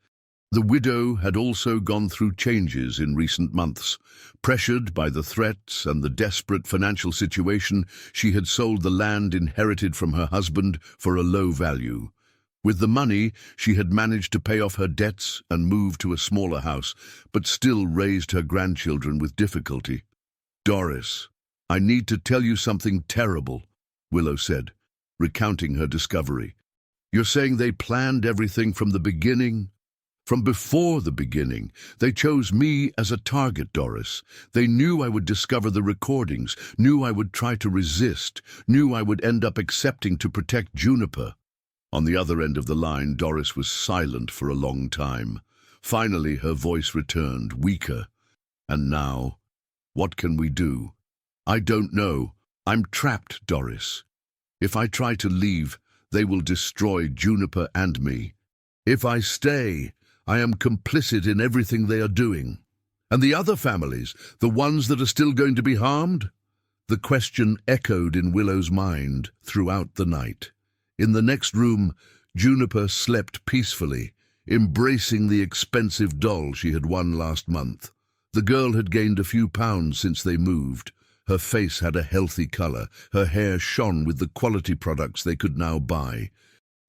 The widow had also gone through changes in recent months. Pressured by the threats and the desperate financial situation, she had sold the land inherited from her husband for a low value. With the money, she had managed to pay off her debts and move to a smaller house, but still raised her grandchildren with difficulty. "Doris, I need to tell you something terrible," Willow said, recounting her discovery. "You're saying they planned everything from the beginning?" "From before the beginning. They chose me as a target, Doris. They knew I would discover the recordings, knew I would try to resist, knew I would end up accepting to protect Juniper." On the other end of the line, Doris was silent for a long time. Finally, her voice returned, weaker. "And now, what can we do?" "I don't know. I'm trapped, Doris. If I try to leave, they will destroy Juniper and me. If I stay, I am complicit in everything they are doing. And the other families, the ones that are still going to be harmed? The question echoed in Willow's mind throughout the night. In the next room, Juniper slept peacefully, embracing the expensive doll she had won last month. The girl had gained a few pounds since they moved. Her face had a healthy color. Her hair shone with the quality products they could now buy.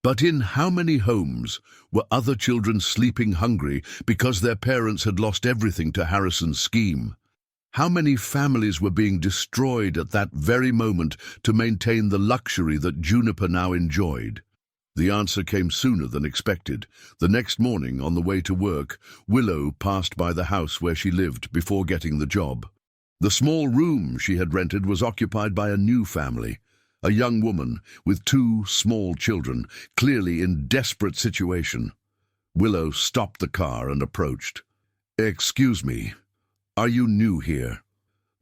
But in how many homes were other children sleeping hungry because their parents had lost everything to Harrison's scheme? How many families were being destroyed at that very moment to maintain the luxury that Juniper now enjoyed? The answer came sooner than expected. The next morning, on the way to work, Willow passed by the house where she lived before getting the job. The small room she had rented was occupied by a new family, a young woman with 2 small children, clearly in desperate situation. Willow stopped the car and approached. "Excuse me, are you new here?"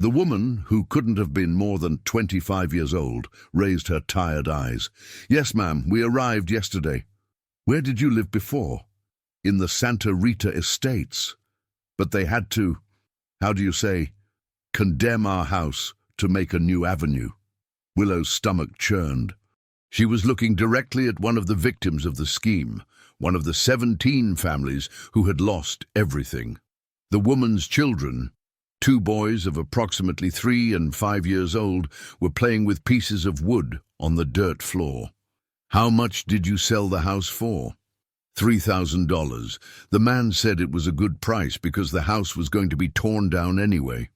The woman, who couldn't have been more than 25 years old, raised her tired eyes. "Yes, ma'am, we arrived yesterday." "Where did you live before?" "In the Santa Rita estates. But they had to, how do you say, condemn our house to make a new avenue." Willow's stomach churned. She was looking directly at one of the victims of the scheme, one of the 17 families who had lost everything. The woman's children, 2 boys of approximately 3 and 5 years old, were playing with pieces of wood on the dirt floor. "How much did you sell the house for?" $3,000. The man said it was a good price because the house was going to be torn down anyway.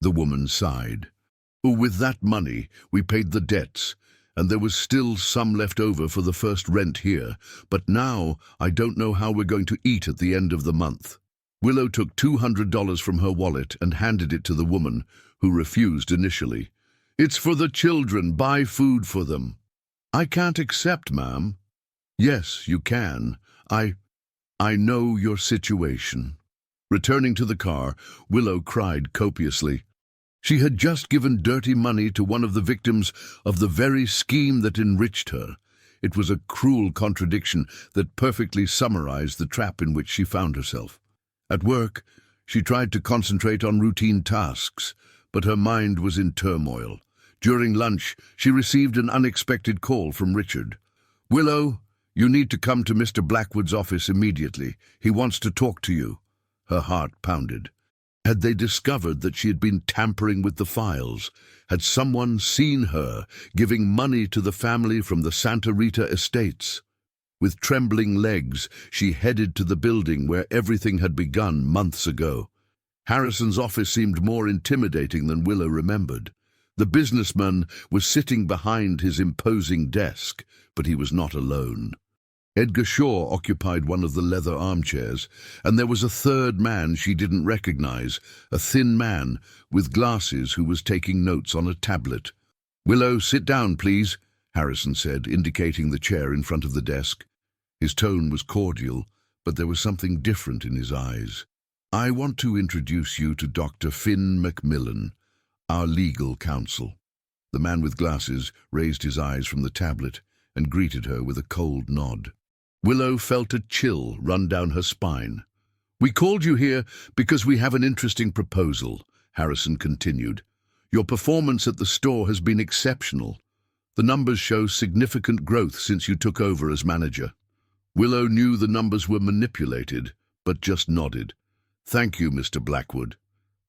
The woman sighed. "With that money, we paid the debts, and there was still some left over for the first rent here, but now I don't know how we're going to eat at the end of the month." Willow took $200 from her wallet and handed it to the woman, who refused initially. "It's for the children. Buy food for them." "I can't accept, ma'am." "Yes, you can. I know your situation." Returning to the car, Willow cried copiously. She had just given dirty money to one of the victims of the very scheme that enriched her. It was a cruel contradiction that perfectly summarized the trap in which she found herself. At work, she tried to concentrate on routine tasks, but her mind was in turmoil. During lunch, she received an unexpected call from Richard. "Willow, you need to come to Mr. Blackwood's office immediately. He wants to talk to you." Her heart pounded. Had they discovered that she had been tampering with the files? Had someone seen her giving money to the family from the Santa Rita estates? With trembling legs, she headed to the building where everything had begun months ago. Harrison's office seemed more intimidating than Willow remembered. The businessman was sitting behind his imposing desk, but he was not alone. Edgar Shaw occupied one of the leather armchairs, and there was a third man she didn't recognize, a thin man with glasses who was taking notes on a tablet. "Willow, sit down, please," Harrison said, indicating the chair in front of the desk. His tone was cordial, but there was something different in his eyes. "I want to introduce you to Dr. Finn Macmillan, our legal counsel." The man with glasses raised his eyes from the tablet and greeted her with a cold nod. Willow felt a chill run down her spine. "We called you here because we have an interesting proposal," Harrison continued. "Your performance at the store has been exceptional. The numbers show significant growth since you took over as manager." Willow knew the numbers were manipulated, but just nodded. "Thank you, Mr. Blackwood.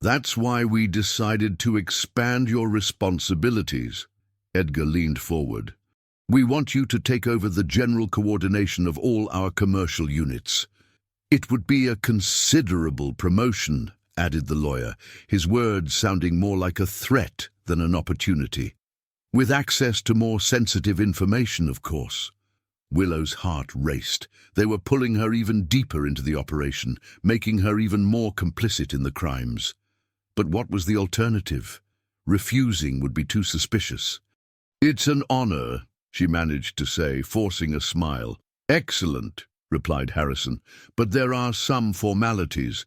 That's why we decided to expand your responsibilities." Edgar leaned forward. "We want you to take over the general coordination of all our commercial units." "It would be a considerable promotion," added the lawyer, his words sounding more like a threat than an opportunity. "With access to more sensitive information, of course." Willow's heart raced. They were pulling her even deeper into the operation, making her even more complicit in the crimes. But what was the alternative? Refusing would be too suspicious. "It's an honor," she managed to say, forcing a smile. "Excellent," replied Harrison, "but there are some formalities.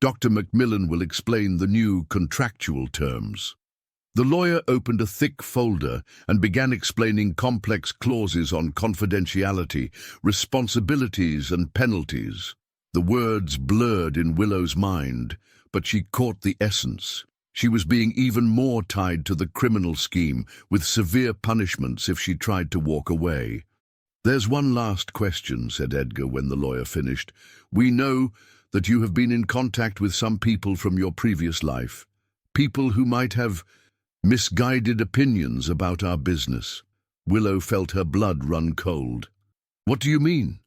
Dr. Macmillan will explain the new contractual terms." The lawyer opened a thick folder and began explaining complex clauses on confidentiality, responsibilities, and penalties. The words blurred in Willow's mind, but she caught the essence. She was being even more tied to the criminal scheme, with severe punishments if she tried to walk away. "There's one last question," said Edgar when the lawyer finished. "We know that you have been in contact with some people from your previous life, people who might have misguided opinions about our business." Willow felt her blood run cold. "What do you mean?"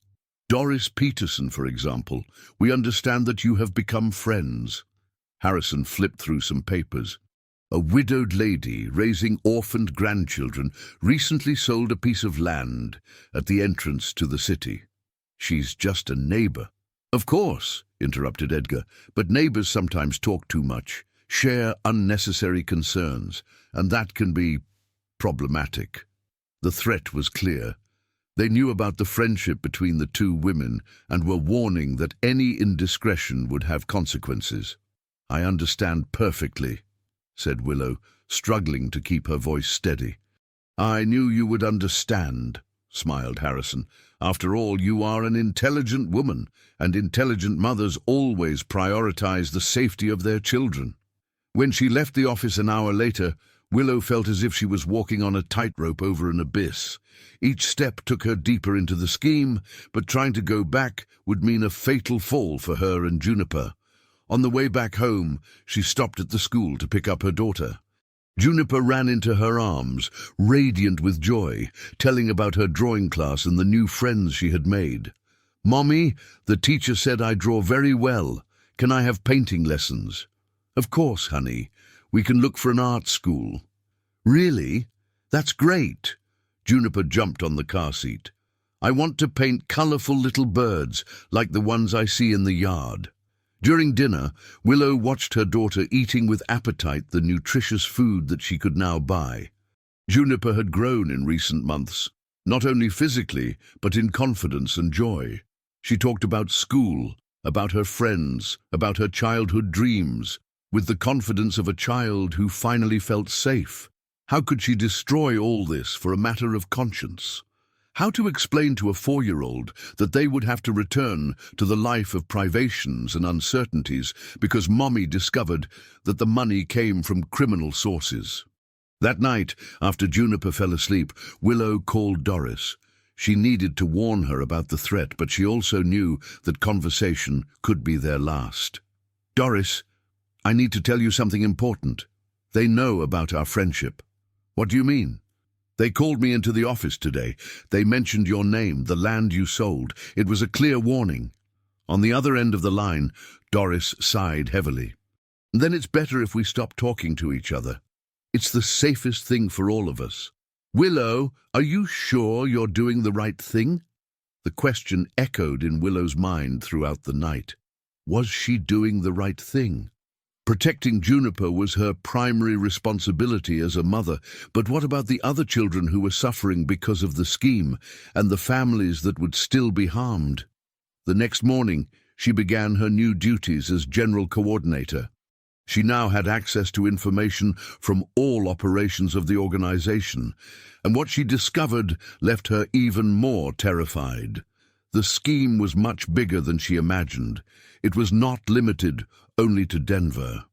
"Doris Peterson, for example. We understand that you have become friends." Harrison flipped through some papers. "A widowed lady raising orphaned grandchildren recently sold a piece of land at the entrance to the city. She's just a neighbor." "Of course," interrupted Edgar, "but neighbors sometimes talk too much, share unnecessary concerns, and that can be problematic." The threat was clear. They knew about the friendship between the two women and were warning that any indiscretion would have consequences. "I understand perfectly," said Willow, struggling to keep her voice steady. "I knew you would understand," smiled Harrison. "After all, you are an intelligent woman, and intelligent mothers always prioritize the safety of their children." When she left the office an hour later, Willow felt as if she was walking on a tightrope over an abyss. Each step took her deeper into the scheme, but trying to go back would mean a fatal fall for her and Juniper. On the way back home, she stopped at the school to pick up her daughter. Juniper ran into her arms, radiant with joy, telling about her drawing class and the new friends she had made. "Mommy, the teacher said I draw very well. Can I have painting lessons?" "Of course, honey. We can look for an art school." "Really? That's great." Juniper jumped on the car seat. "I want to paint colorful little birds like the ones I see in the yard." During dinner, Willow watched her daughter eating with appetite the nutritious food that she could now buy. Juniper had grown in recent months, not only physically, but in confidence and joy. She talked about school, about her friends, about her childhood dreams, with the confidence of a child who finally felt safe. How could she destroy all this for a matter of conscience? How to explain to a 4-year-old that they would have to return to the life of privations and uncertainties because Mommy discovered that the money came from criminal sources? That night, after Juniper fell asleep, Willow called Doris. She needed to warn her about the threat, but she also knew that conversation could be their last. "Doris, I need to tell you something important. They know about our friendship." "What do you mean?" "They called me into the office today. They mentioned your name, the land you sold. It was a clear warning." On the other end of the line, Doris sighed heavily. "Then it's better if we stop talking to each other. It's the safest thing for all of us." "Willow, are you sure you're doing the right thing?" The question echoed in Willow's mind throughout the night. Was she doing the right thing? Protecting Juniper was her primary responsibility as a mother, but what about the other children who were suffering because of the scheme, and the families that would still be harmed? The next morning, she began her new duties as general coordinator. She now had access to information from all operations of the organization, and what she discovered left her even more terrified. The scheme was much bigger than she imagined. It was not limited only to Denver.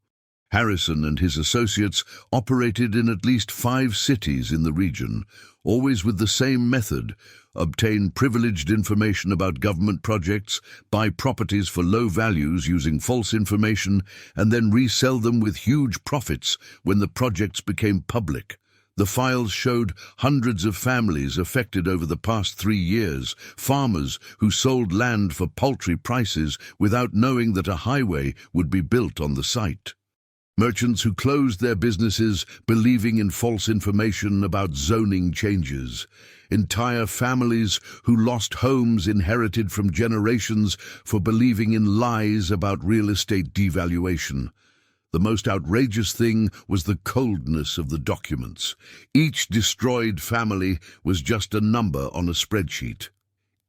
Harrison and his associates operated in at least 5 cities in the region, always with the same method: obtain privileged information about government projects, buy properties for low values using false information, and then resell them with huge profits when the projects became public. The files showed hundreds of families affected over the past 3 years, farmers who sold land for paltry prices without knowing that a highway would be built on the site. Merchants who closed their businesses believing in false information about zoning changes. Entire families who lost homes inherited from generations for believing in lies about real estate devaluation. The most outrageous thing was the coldness of the documents. Each destroyed family was just a number on a spreadsheet.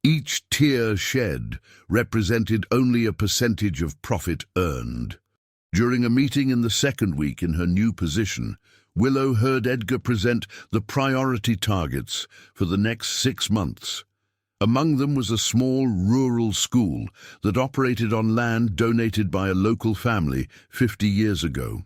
Each tear shed represented only a percentage of profit earned. During a meeting in the second week in her new position, Willow heard Edgar present the priority targets for the next 6 months. Among them was a small rural school that operated on land donated by a local family 50 years ago.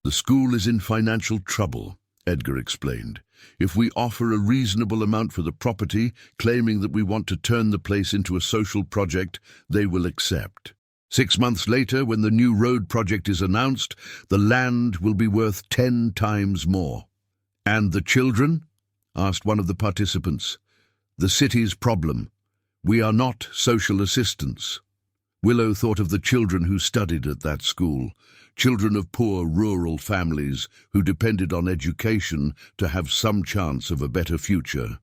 "The school is in financial trouble," Edgar explained. "If we offer a reasonable amount for the property, claiming that we want to turn the place into a social project, they will accept. 6 months later, when the new road project is announced, the land will be worth 10 times more." "And the children?" asked one of the participants. "The city's problem. We are not social assistants." Willow thought of the children who studied at that school, children of poor rural families who depended on education to have some chance of a better future.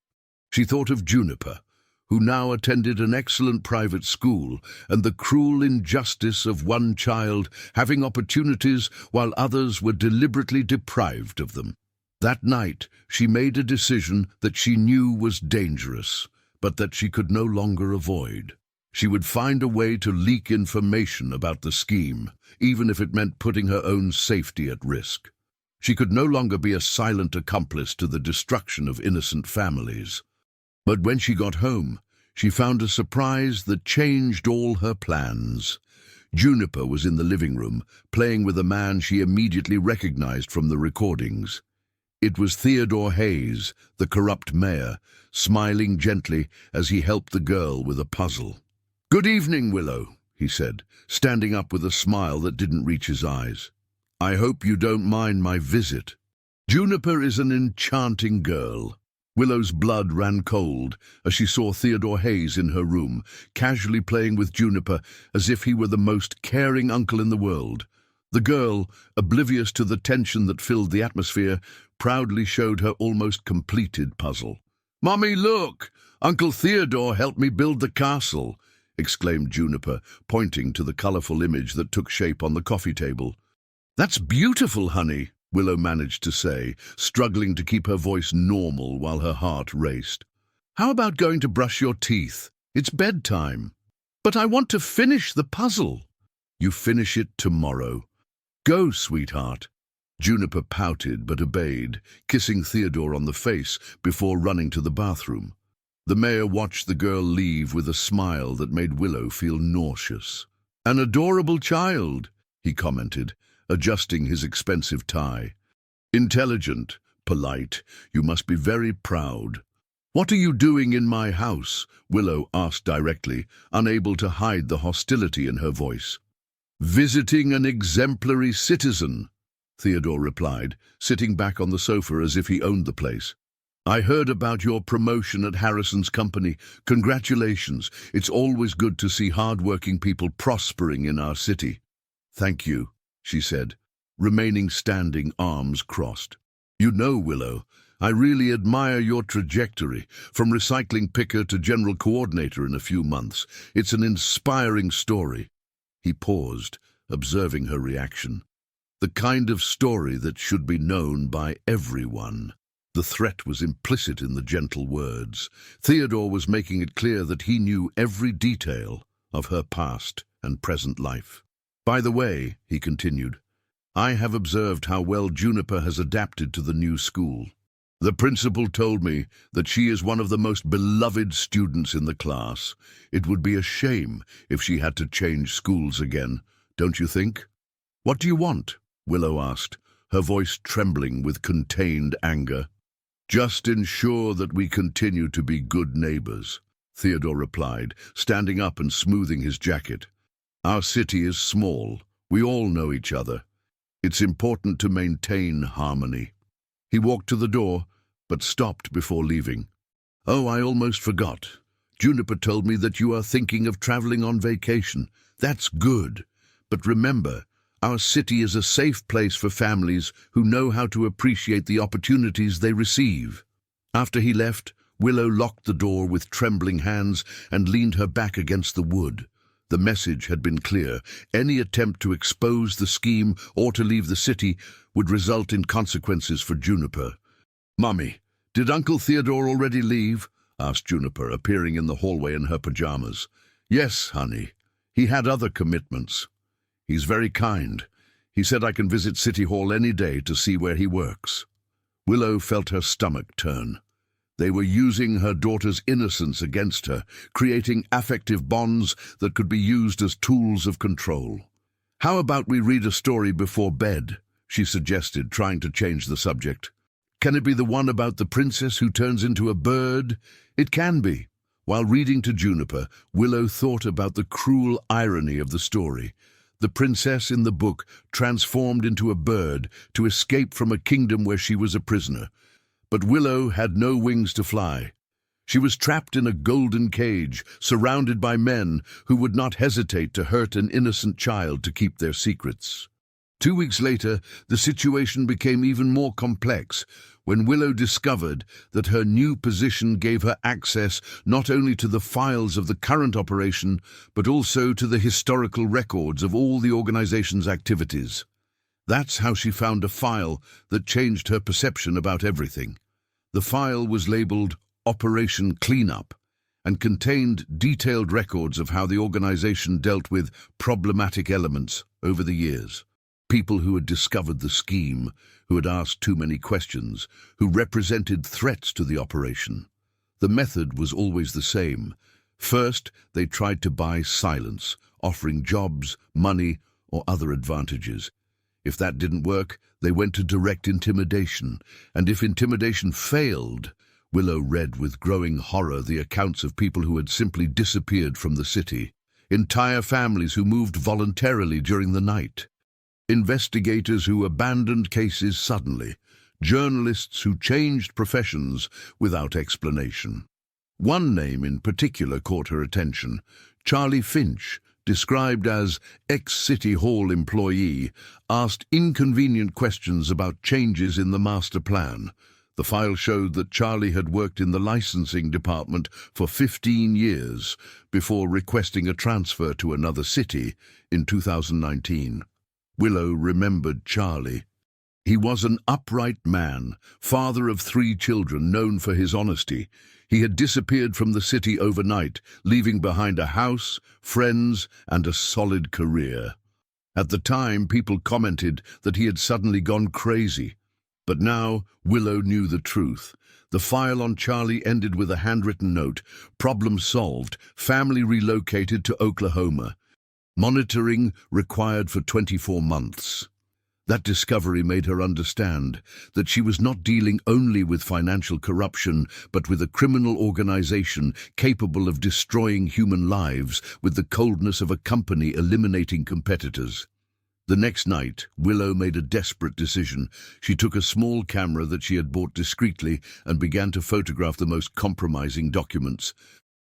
She thought of Juniper, who now attended an excellent private school, and the cruel injustice of one child having opportunities while others were deliberately deprived of them. That night, she made a decision that she knew was dangerous, but that she could no longer avoid. She would find a way to leak information about the scheme, even if it meant putting her own safety at risk. She could no longer be a silent accomplice to the destruction of innocent families. But when she got home, she found a surprise that changed all her plans. Juniper was in the living room, playing with a man she immediately recognized from the recordings. It was Theodore Hayes, the corrupt mayor, smiling gently as he helped the girl with a puzzle. "Good evening, Willow," he said, standing up with a smile that didn't reach his eyes. "I hope you don't mind my visit. Juniper is an enchanting girl." Willow's blood ran cold as she saw Theodore Hayes in her room, casually playing with Juniper as if he were the most caring uncle in the world. The girl, oblivious to the tension that filled the atmosphere, proudly showed her almost completed puzzle. "Mommy, look! Uncle Theodore helped me build the castle," exclaimed Juniper, pointing to the colorful image that took shape on the coffee table. "That's beautiful, honey," Willow managed to say, struggling to keep her voice normal while her heart raced. "How about going to brush your teeth? It's bedtime." "But I want to finish the puzzle." "You finish it tomorrow. Go, sweetheart." Juniper pouted but obeyed, kissing Theodore on the face before running to the bathroom. The mayor watched the girl leave with a smile that made Willow feel nauseous. "An adorable child," he commented, adjusting his expensive tie. "Intelligent, polite, you must be very proud." "What are you doing in my house?" Willow asked directly, unable to hide the hostility in her voice. "Visiting an exemplary citizen," Theodore replied, sitting back on the sofa as if he owned the place. "I heard about your promotion at Harrison's company. Congratulations. It's always good to see hard-working people prospering in our city." "Thank you," she said, remaining standing, arms crossed. "You know, Willow, I really admire your trajectory, from recycling picker to general coordinator in a few months. It's an inspiring story." He paused, observing her reaction. The kind of story that should be known by everyone. The threat was implicit in the gentle words. Theodore was making it clear that he knew every detail of her past and present life. "By the way," he continued, "I have observed how well Juniper has adapted to the new school. The principal told me that she is one of the most beloved students in the class. It would be a shame if she had to change schools again, don't you think?" "What do you want?" Willow asked, her voice trembling with contained anger. "Just ensure that we continue to be good neighbors," Theodore replied, standing up and smoothing his jacket. "Our city is small. We all know each other. It's important to maintain harmony." He walked to the door, but stopped before leaving. "Oh, I almost forgot. Juniper told me that you are thinking of traveling on vacation. That's good. But remember, our city is a safe place for families who know how to appreciate the opportunities they receive." After he left, Willow locked the door with trembling hands and leaned her back against the wood. The message had been clear. Any attempt to expose the scheme or to leave the city would result in consequences for Juniper. "Mummy, did Uncle Theodore already leave?" asked Juniper, appearing in the hallway in her pajamas. "Yes, honey. He had other commitments. He's very kind. He said I can visit City Hall any day to see where he works." Willow felt her stomach turn. They were using her daughter's innocence against her, creating affective bonds that could be used as tools of control. "How about we read a story before bed?" she suggested, trying to change the subject. "Can it be the one about the princess who turns into a bird?" "It can be." While reading to Juniper, Willow thought about the cruel irony of the story. The princess in the book transformed into a bird to escape from a kingdom where she was a prisoner. But Willow had no wings to fly. She was trapped in a golden cage, surrounded by men who would not hesitate to hurt an innocent child to keep their secrets. 2 weeks later, the situation became even more complex when Willow discovered that her new position gave her access not only to the files of the current operation, but also to the historical records of all the organization's activities. That's how she found a file that changed her perception about everything. The file was labeled Operation Cleanup and contained detailed records of how the organization dealt with problematic elements over the years. People who had discovered the scheme, who had asked too many questions, who represented threats to the operation. The method was always the same. First, they tried to buy silence, offering jobs, money, or other advantages. If that didn't work, they went to direct intimidation, and if intimidation failed, Willow read with growing horror the accounts of people who had simply disappeared from the city, entire families who moved voluntarily during the night, investigators who abandoned cases suddenly, journalists who changed professions without explanation. One name in particular caught her attention: Charlie Finch, described as ex-City Hall employee, asked inconvenient questions about changes in the master plan. The file showed that Charlie had worked in the licensing department for 15 years before requesting a transfer to another city in 2019. Willow remembered Charlie. He was an upright man, father of 3 children, known for his honesty. He had disappeared from the city overnight, leaving behind a house, friends, and a solid career. At the time, people commented that he had suddenly gone crazy. But now, Willow knew the truth. The file on Charlie ended with a handwritten note: "Problem solved, family relocated to Oklahoma. Monitoring required for 24 months. That discovery made her understand that she was not dealing only with financial corruption, but with a criminal organization capable of destroying human lives with the coldness of a company eliminating competitors. The next night, Willow made a desperate decision. She took a small camera that she had bought discreetly and began to photograph the most compromising documents.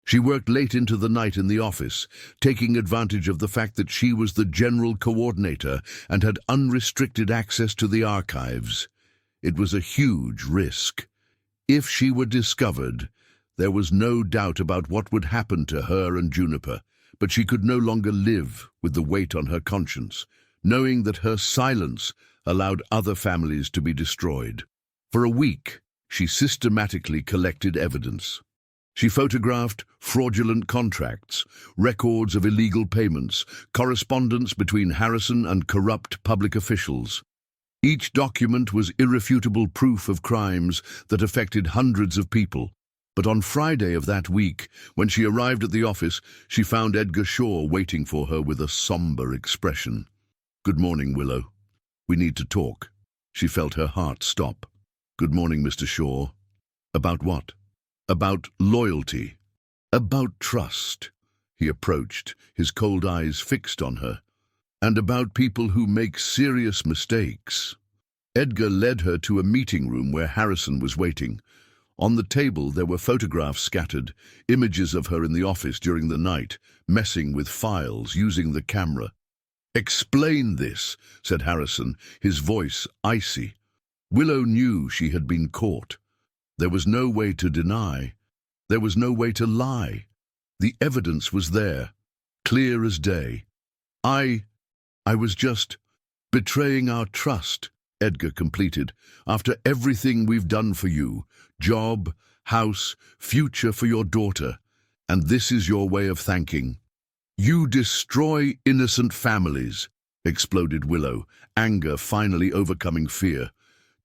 She worked late into the night in the office, taking advantage of the fact that she was the general coordinator and had unrestricted access to the archives. It was a huge risk. If she were discovered, there was no doubt about what would happen to her and Juniper, but she could no longer live with the weight on her conscience, knowing that her silence allowed other families to be destroyed. For a week, she systematically collected evidence. She photographed fraudulent contracts, records of illegal payments, correspondence between Harrison and corrupt public officials. Each document was irrefutable proof of crimes that affected hundreds of people. But on Friday of that week, when she arrived at the office, she found Edgar Shaw waiting for her with a somber expression. "Good morning, Willow. We need to talk." She felt her heart stop. "Good morning, Mr. Shaw. About what?" "About loyalty. About trust." He approached, his cold eyes fixed on her. "And about people who make serious mistakes." Edgar led her to a meeting room where Harrison was waiting. On the table there were photographs scattered, images of her in the office during the night, messing with files, using the camera. "Explain this," said Harrison, his voice icy. Willow knew she had been caught. There was no way to deny. There was no way to lie. The evidence was there, clear as day. I was just betraying our trust," Edgar completed. "After everything we've done for you, job, house, future for your daughter, and this is your way of thanking." "You destroy innocent families," exploded Willow, anger finally overcoming fear.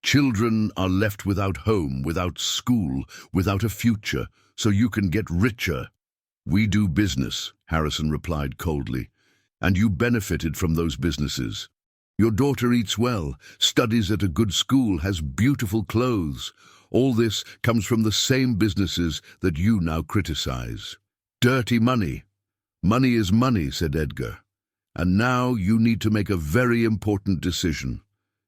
Children are left without home, without school, without a future, so you can get richer. We do business, Harrison replied coldly, and you benefited from those businesses. Your daughter eats well, studies at a good school, has beautiful clothes. All this comes from the same businesses that you now criticize. Dirty money. Money is money, said Edgar. And now you need to make a very important decision.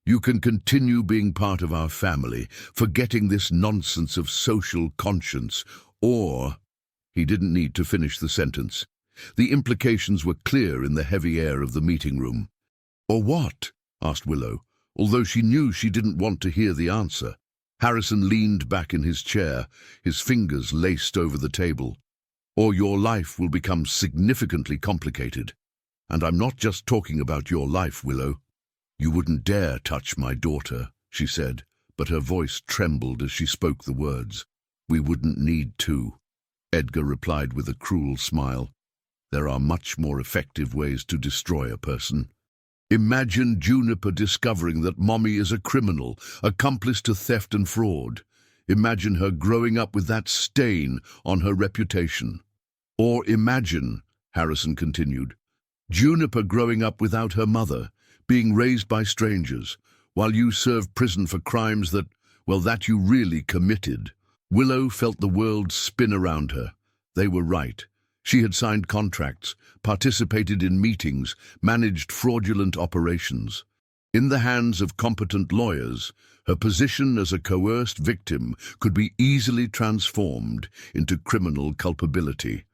You can continue being part of our family, forgetting this nonsense of social conscience, or... He didn't need to finish the sentence. The implications were clear in the heavy air of the meeting room. Or what? Asked Willow, although she knew she didn't want to hear the answer. Harrison leaned back in his chair, his fingers laced over the table. Or your life will become significantly complicated. And I'm not just talking about your life, Willow. You wouldn't dare touch my daughter, she said, but her voice trembled as she spoke the words. We wouldn't need to. Edgar replied with a cruel smile. There are much more effective ways to destroy a person. Imagine Juniper discovering that Mommy is a criminal, accomplice to theft and fraud. Imagine her growing up with that stain on her reputation. Or imagine, Harrison continued, Juniper growing up without her mother, being raised by strangers, while you serve prison for crimes that you really committed. Willow felt the world spin around her. They were right. She had signed contracts, participated in meetings, managed fraudulent operations. In the hands of competent lawyers, her position as a coerced victim could be easily transformed into criminal culpability.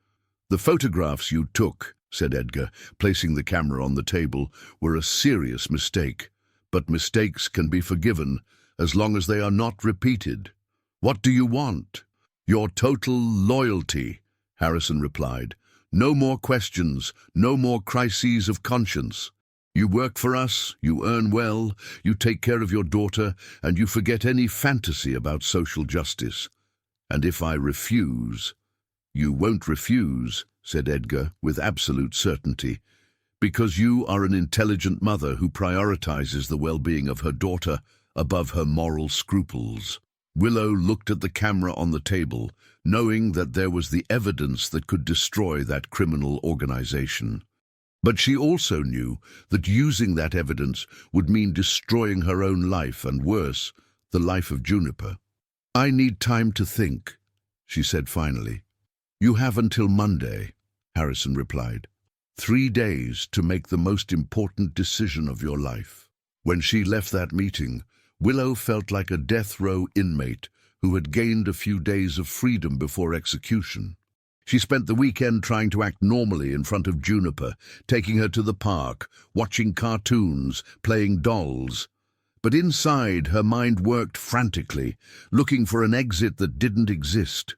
The photographs you took, said Edgar, placing the camera on the table, were a serious mistake. But mistakes can be forgiven as long as they are not repeated. What do you want? Your total loyalty, Harrison replied. No more questions, no more crises of conscience. You work for us, you earn well, you take care of your daughter, and you forget any fantasy about social justice. And if I refuse... You won't refuse, said Edgar with absolute certainty, because you are an intelligent mother who prioritizes the well-being of her daughter above her moral scruples. Willow looked at the camera on the table, knowing that there was the evidence that could destroy that criminal organization. But she also knew that using that evidence would mean destroying her own life and, worse, the life of Juniper. I need time to think, she said finally. You have until Monday, Harrison replied. 3 days to make the most important decision of your life. When she left that meeting, Willow felt like a death row inmate who had gained a few days of freedom before execution. She spent the weekend trying to act normally in front of Juniper, taking her to the park, watching cartoons, playing dolls. But inside, her mind worked frantically, looking for an exit that didn't exist.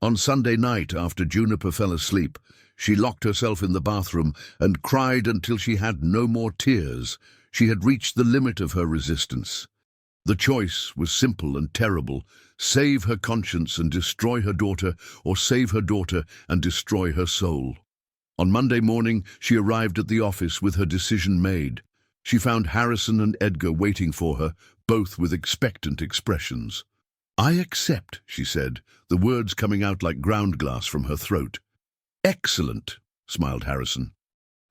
On Sunday night, after Juniper fell asleep, she locked herself in the bathroom and cried until she had no more tears. She had reached the limit of her resistance. The choice was simple and terrible: save her conscience and destroy her daughter, or save her daughter and destroy her soul. On Monday morning, she arrived at the office with her decision made. She found Harrison and Edgar waiting for her, both with expectant expressions. I accept, she said, the words coming out like ground glass from her throat. Excellent, smiled Harrison.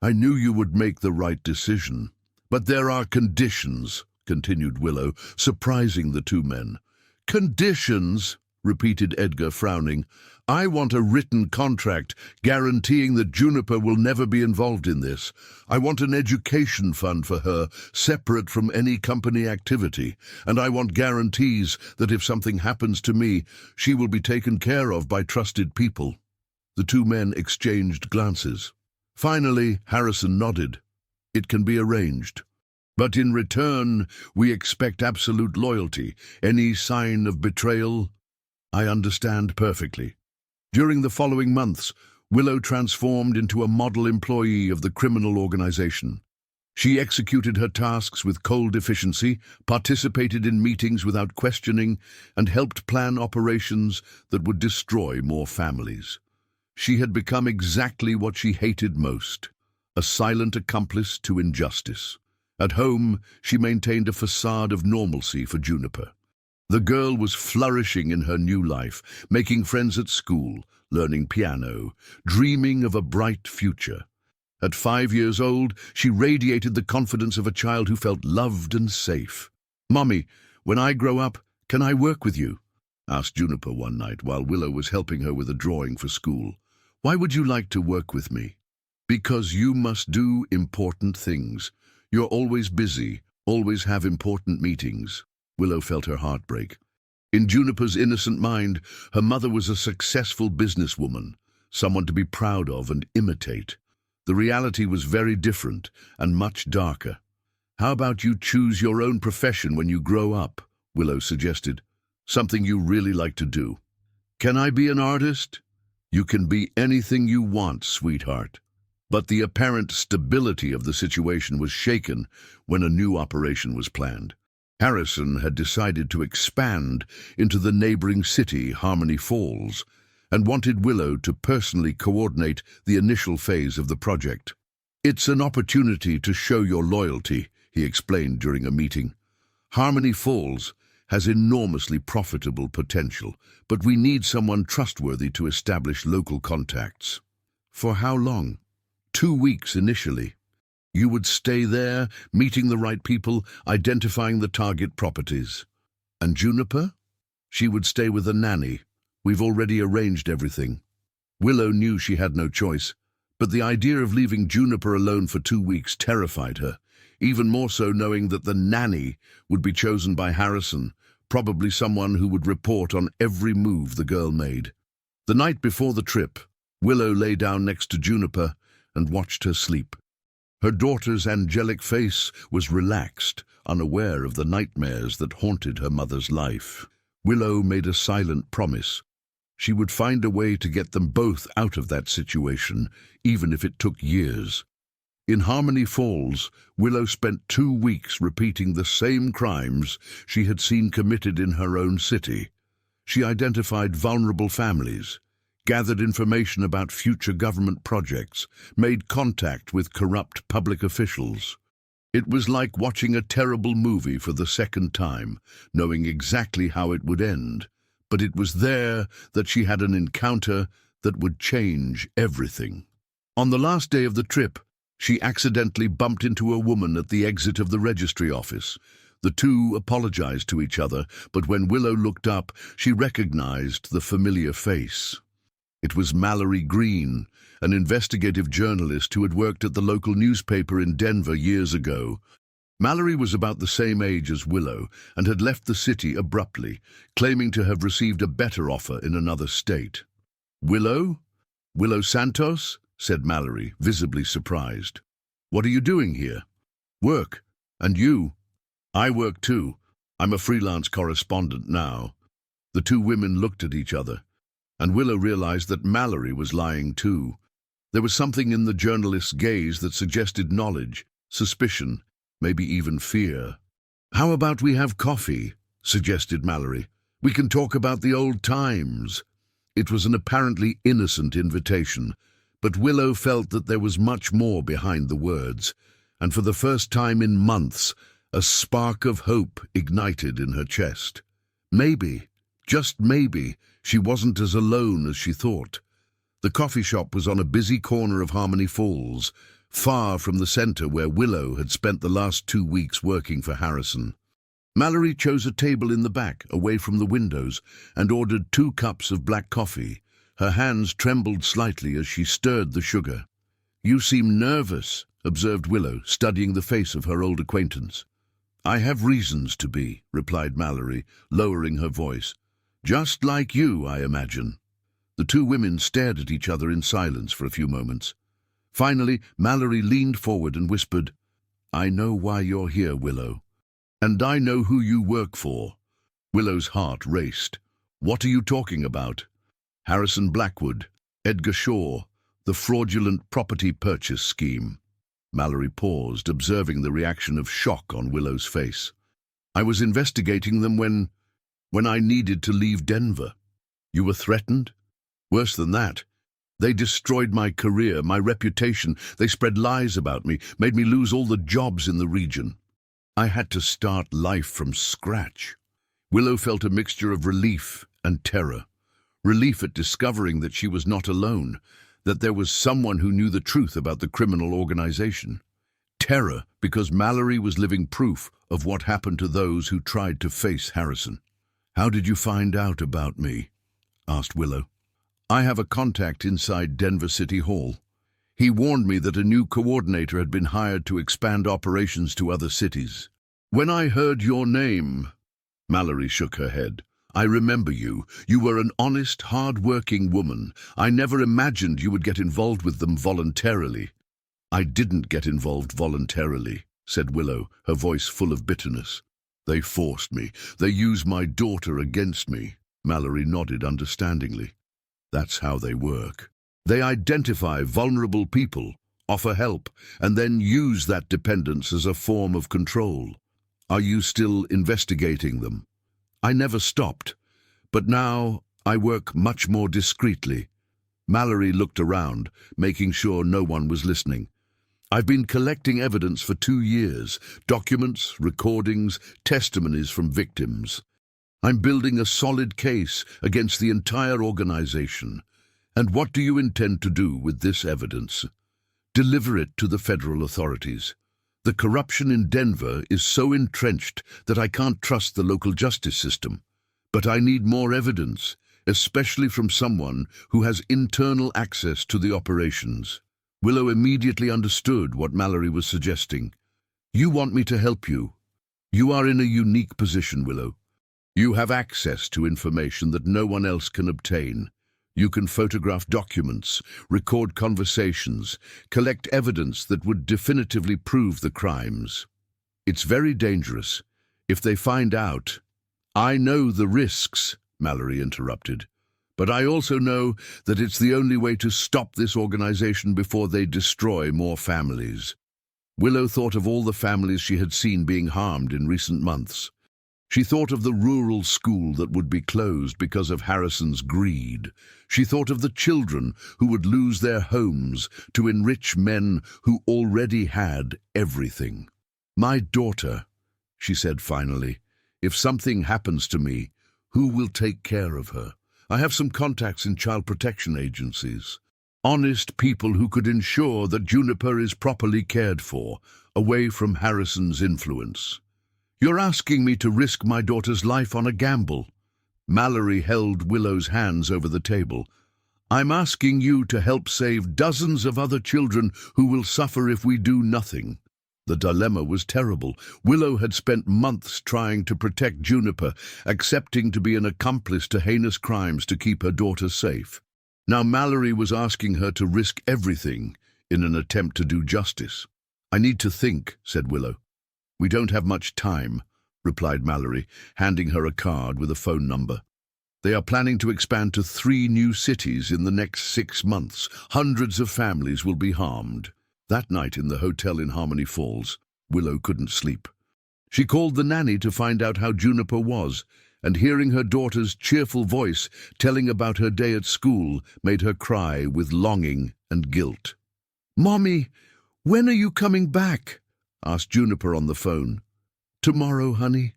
I knew you would make the right decision. But there are conditions, continued Willow, surprising the two men. Conditions, repeated Edgar, frowning. I want a written contract guaranteeing that Juniper will never be involved in this. I want an education fund for her, separate from any company activity, and I want guarantees that if something happens to me, she will be taken care of by trusted people. The two men exchanged glances. Finally, Harrison nodded. It can be arranged. But in return, we expect absolute loyalty. Any sign of betrayal? I understand perfectly. During the following months, Willow transformed into a model employee of the criminal organization. She executed her tasks with cold efficiency, participated in meetings without questioning, and helped plan operations that would destroy more families. She had become exactly what she hated most: a silent accomplice to injustice. At home, she maintained a facade of normalcy for Juniper. The girl was flourishing in her new life, making friends at school, learning piano, dreaming of a bright future. At 5 years old, she radiated the confidence of a child who felt loved and safe. "Mommy, when I grow up, can I work with you?" asked Juniper one night while Willow was helping her with a drawing for school. "Why would you like to work with me?" "Because you must do important things. You're always busy, always have important meetings." Willow felt her heart break. In Juniper's innocent mind, her mother was a successful businesswoman, someone to be proud of and imitate. The reality was very different and much darker. "How about you choose your own profession when you grow up?" Willow suggested. "Something you really like to do." "Can I be an artist?" "You can be anything you want, sweetheart." But the apparent stability of the situation was shaken when a new operation was planned. Harrison had decided to expand into the neighboring city, Harmony Falls, and wanted Willow to personally coordinate the initial phase of the project. "It's an opportunity to show your loyalty," he explained during a meeting. "Harmony Falls has enormously profitable potential, but we need someone trustworthy to establish local contacts." "For how long?" 2 weeks initially. You would stay there, meeting the right people, identifying the target properties. And Juniper? She would stay with a nanny. We've already arranged everything. Willow knew she had no choice, but the idea of leaving Juniper alone for 2 weeks terrified her, even more so knowing that the nanny would be chosen by Harrison, probably someone who would report on every move the girl made. The night before the trip, Willow lay down next to Juniper and watched her sleep. Her daughter's angelic face was relaxed, unaware of the nightmares that haunted her mother's life. Willow made a silent promise. She would find a way to get them both out of that situation, even if it took years. In Harmony Falls, Willow spent 2 weeks repeating the same crimes she had seen committed in her own city. She identified vulnerable families, gathered information about future government projects, made contact with corrupt public officials. It was like watching a terrible movie for the second time, knowing exactly how it would end. But it was there that she had an encounter that would change everything. On the last day of the trip, she accidentally bumped into a woman at the exit of the registry office. The two apologized to each other, but when Willow looked up, she recognized the familiar face. It was Mallory Green, an investigative journalist who had worked at the local newspaper in Denver years ago. Mallory was about the same age as Willow and had left the city abruptly, claiming to have received a better offer in another state. "Willow? Willow Santos?" said Mallory, visibly surprised. "What are you doing here?" "Work. And you?" "I work too. I'm a freelance correspondent now." The two women looked at each other, and Willow realized that Mallory was lying too. There was something in the journalist's gaze that suggested knowledge, suspicion, maybe even fear. "How about we have coffee?" suggested Mallory. "We can talk about the old times." It was an apparently innocent invitation, but Willow felt that there was much more behind the words, and for the first time in months, a spark of hope ignited in her chest. Maybe, just maybe, she wasn't as alone as she thought. The coffee shop was on a busy corner of Harmony Falls, far from the center where Willow had spent the last 2 weeks working for Harrison. Mallory chose a table in the back, away from the windows, and ordered 2 cups of black coffee. Her hands trembled slightly as she stirred the sugar. "You seem nervous," observed Willow, studying the face of her old acquaintance. "I have reasons to be," replied Mallory, lowering her voice. "Just like you, I imagine." The two women stared at each other in silence for a few moments. Finally, Mallory leaned forward and whispered, "I know why you're here, Willow. And I know who you work for." Willow's heart raced. "What are you talking about?" "Harrison Blackwood, Edgar Shaw, the fraudulent property purchase scheme." Mallory paused, observing the reaction of shock on Willow's face. "I was investigating them when I needed to leave Denver." "You were threatened?" "Worse than that. They destroyed my career, my reputation. They spread lies about me, made me lose all the jobs in the region. I had to start life from scratch. Willow felt a mixture of relief and terror. Relief at discovering that she was not alone, that there was someone who knew the truth about the criminal organization. Terror because Mallory was living proof of what happened to those who tried to face Harrison. "How did you find out about me?" asked Willow. "I have a contact inside Denver City Hall. He warned me that a new coordinator had been hired to expand operations to other cities. When I heard your name," Mallory shook her head, "I remember you. You were an honest, hard-working woman. I never imagined you would get involved with them voluntarily." "I didn't get involved voluntarily," said Willow, her voice full of bitterness. "They forced me. They used my daughter against me." Mallory nodded understandingly. "That's how they work. They identify vulnerable people, offer help, and then use that dependence as a form of control. Are you still investigating them?" "I never stopped, but now I work much more discreetly." Mallory looked around, making sure no one was listening. "I've been collecting evidence for 2 years, documents, recordings, testimonies from victims. I'm building a solid case against the entire organization. And what do you intend to do with this evidence?" "Deliver it to the federal authorities. The corruption in Denver is so entrenched that I can't trust the local justice system. But I need more evidence, especially from someone who has internal access to the operations." Willow immediately understood what Mallory was suggesting. "You want me to help you? You are in a unique position, Willow. You have access to information that no one else can obtain. You can photograph documents, record conversations, collect evidence that would definitively prove the crimes. It's very dangerous. If they find out—" "I know the risks," Mallory interrupted, "but I also know that it's the only way to stop this organization before they destroy more families." Willow thought of all the families she had seen being harmed in recent months. She thought of the rural school that would be closed because of Harrison's greed. She thought of the children who would lose their homes to enrich men who already had everything. "My daughter," she said finally, "if something happens to me, who will take care of her? I have some contacts in child protection agencies. Honest people who could ensure that Juniper is properly cared for, away from Harrison's influence." "You're asking me to risk my daughter's life on a gamble." Mallory held Willow's hands over the table. "I'm asking you to help save dozens of other children who will suffer if we do nothing." The dilemma was terrible. Willow had spent months trying to protect Juniper, accepting to be an accomplice to heinous crimes to keep her daughter safe. Now Mallory was asking her to risk everything in an attempt to do justice. "I need to think," said Willow. "We don't have much time," replied Mallory, handing her a card with a phone number. "They are planning to expand to 3 new cities in the next 6 months. Hundreds of families will be harmed." That night in the hotel in Harmony Falls, Willow couldn't sleep. She called the nanny to find out how Juniper was, and hearing her daughter's cheerful voice telling about her day at school made her cry with longing and guilt. "Mommy, when are you coming back?" asked Juniper on the phone. "Tomorrow, honey.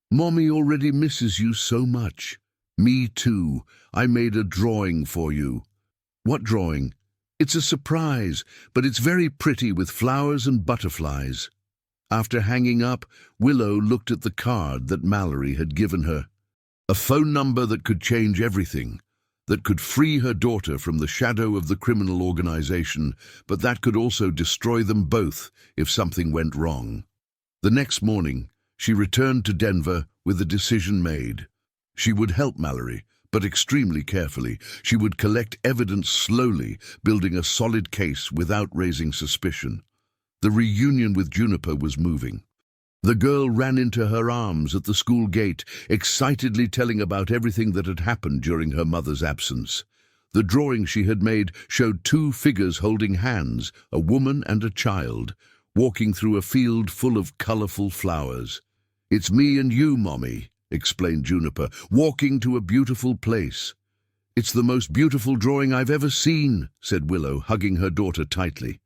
Mommy already misses you so much." "Me too. I made a drawing for you." "What drawing?" "It's a surprise, but it's very pretty with flowers and butterflies." After hanging up, Willow looked at the card that Mallory had given her. A phone number that could change everything, that could free her daughter from the shadow of the criminal organization, but that could also destroy them both if something went wrong. The next morning, she returned to Denver with a decision made. She would help Mallory, but extremely carefully. She would collect evidence slowly, building a solid case without raising suspicion. The reunion with Juniper was moving. The girl ran into her arms at the school gate, excitedly telling about everything that had happened during her mother's absence. The drawing she had made showed 2 figures holding hands, a woman and a child, walking through a field full of colorful flowers. "It's me and you, Mommy," explained Juniper, "walking to a beautiful place." "It's the most beautiful drawing I've ever seen," said Willow, hugging her daughter tightly.